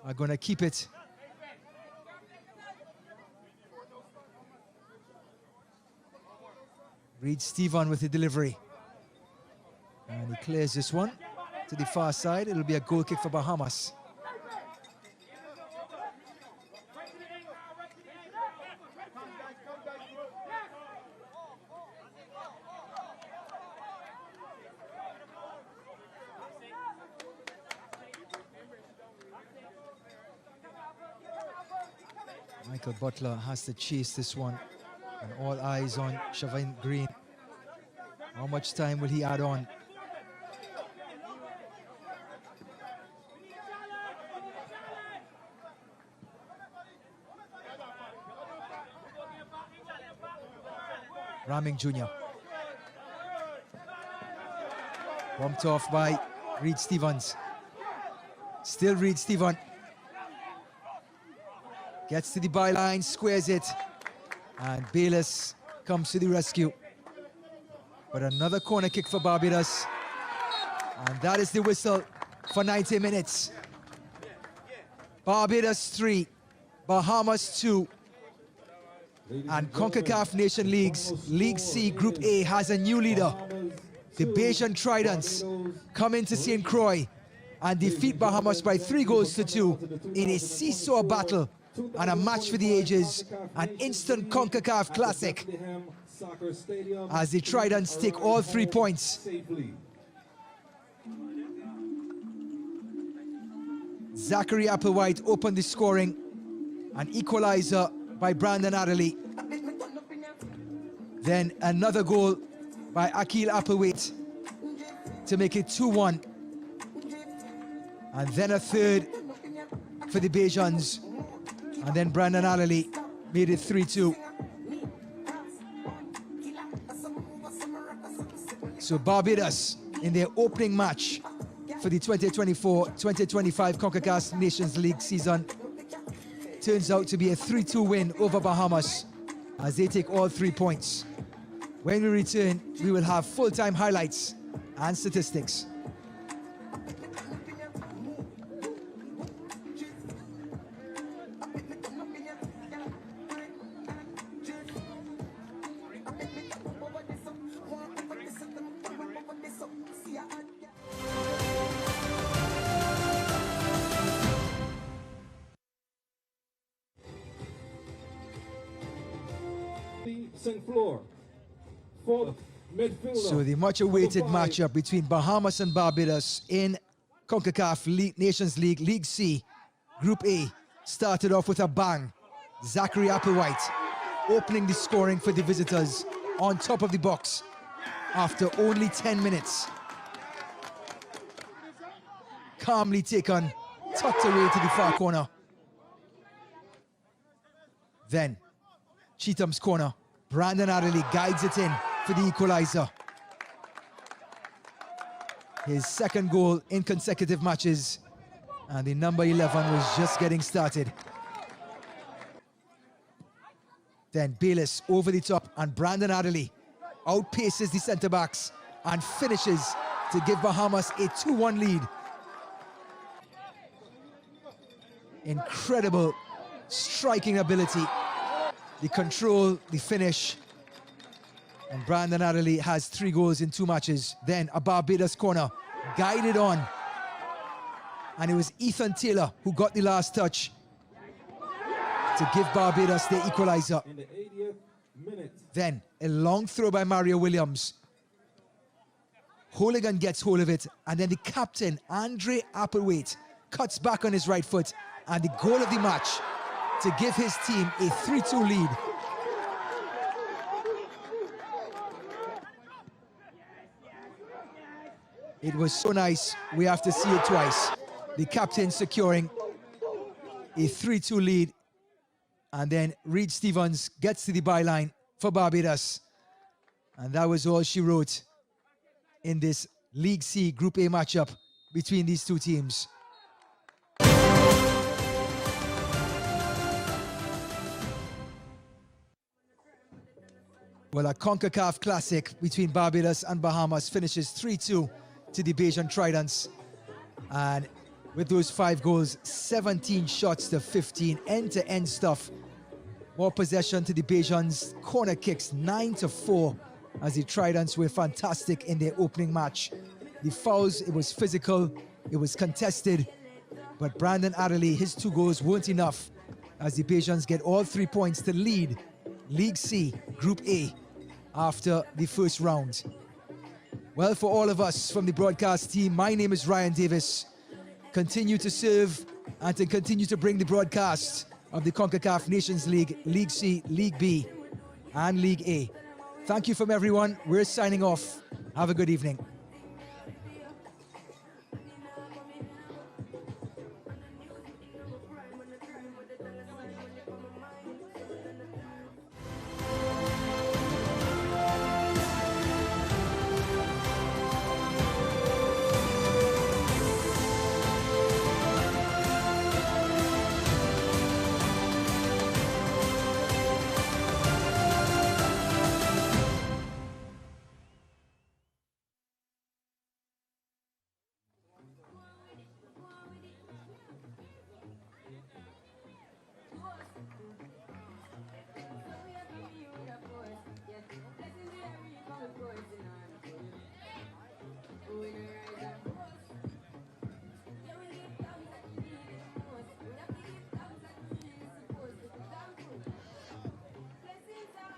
are going to keep it. Reed Stephen with the delivery. And he clears this one to the far side. It'll be a goal kick for Bahamas. Michael Butler has to chase this one, and all eyes on Shavin Green. How much time will he add on? Raming Jr. Bumped off by Reed Stevens. Still Reed Stephen. Gets to the byline, squares it, and Bayless comes to the rescue. But another corner kick for Barbados, and that is the whistle for 90 minutes. Barbados 3, Bahamas 2, and Concacaf Nation League's League C Group A has a new leader. The Bajan Tridents come into St. Croix and defeat Bahamas by 3-2 in a seesaw battle and a match for the ages, an instant Concacaf classic, as the Tridents take all 3 points. Zachary Applewhite opened the scoring, an equalizer by Brandon Adderley. Then another goal by Akil Applewhite to make it 2-1. And then a third for the Bajans. And then Brandon Adderley made it 3-2. So Barbados, in their opening match for the 2024-2025 Concacaf Nations League season, turns out to be a 3-2 win over Bahamas as they take all 3 points. When we return, we will have full-time highlights and statistics. Floor. For midfielder. So the much-awaited matchup between Bahamas and Barbados in Concacaf Nations League, League C, Group A, started off with a bang. Zachary Applewhite opening the scoring for the visitors on top of the box after only 10 minutes. Calmly taken, tucked away to the far corner. Then, Cheatham's corner. Brandon Adderley guides it in for the equalizer. His second goal in consecutive matches, and the number 11 was just getting started. Then Bayless over the top, and Brandon Adderley outpaces the centre-backs and finishes to give Bahamas a 2-1 lead. Incredible striking ability. The control, the finish. And Brandon Adderley has 3 goals in 2 matches. Then a Barbados corner, guided on. And it was Ethan Taylor who got the last touch to give Barbados the equalizer. In the 80th minute. Then a long throw by Mario Williams. Hooligan gets hold of it, and then the captain, Andre Applewhite, cuts back on his right foot, and the goal of the match to give his team a 3-2 lead. It was so nice, we have to see it twice. The captain securing a 3-2 lead, and then Reed Stevens gets to the byline for Barbados. And that was all she wrote in this League C Group A matchup between these two teams. Well, a CONCACAF classic between Barbados and Bahamas finishes 3-2 to the Bajan Tridents. And with those 5 goals, 17 shots to 15, end-to-end stuff. More possession to the Bajans, corner kicks 9-4, as the Tridents were fantastic in their opening match. The fouls, it was physical, it was contested, but Brandon Adderley, his 2 goals weren't enough, as the Bajans get all 3 points to lead League C, Group A, after the first round. Well, for all of us from the broadcast team, my name is Ryan Davis. Continue to serve and to continue to bring the broadcast of the CONCACAF Nations League, League C, League B, and League A. Thank you from everyone. We're signing off. Have a good evening.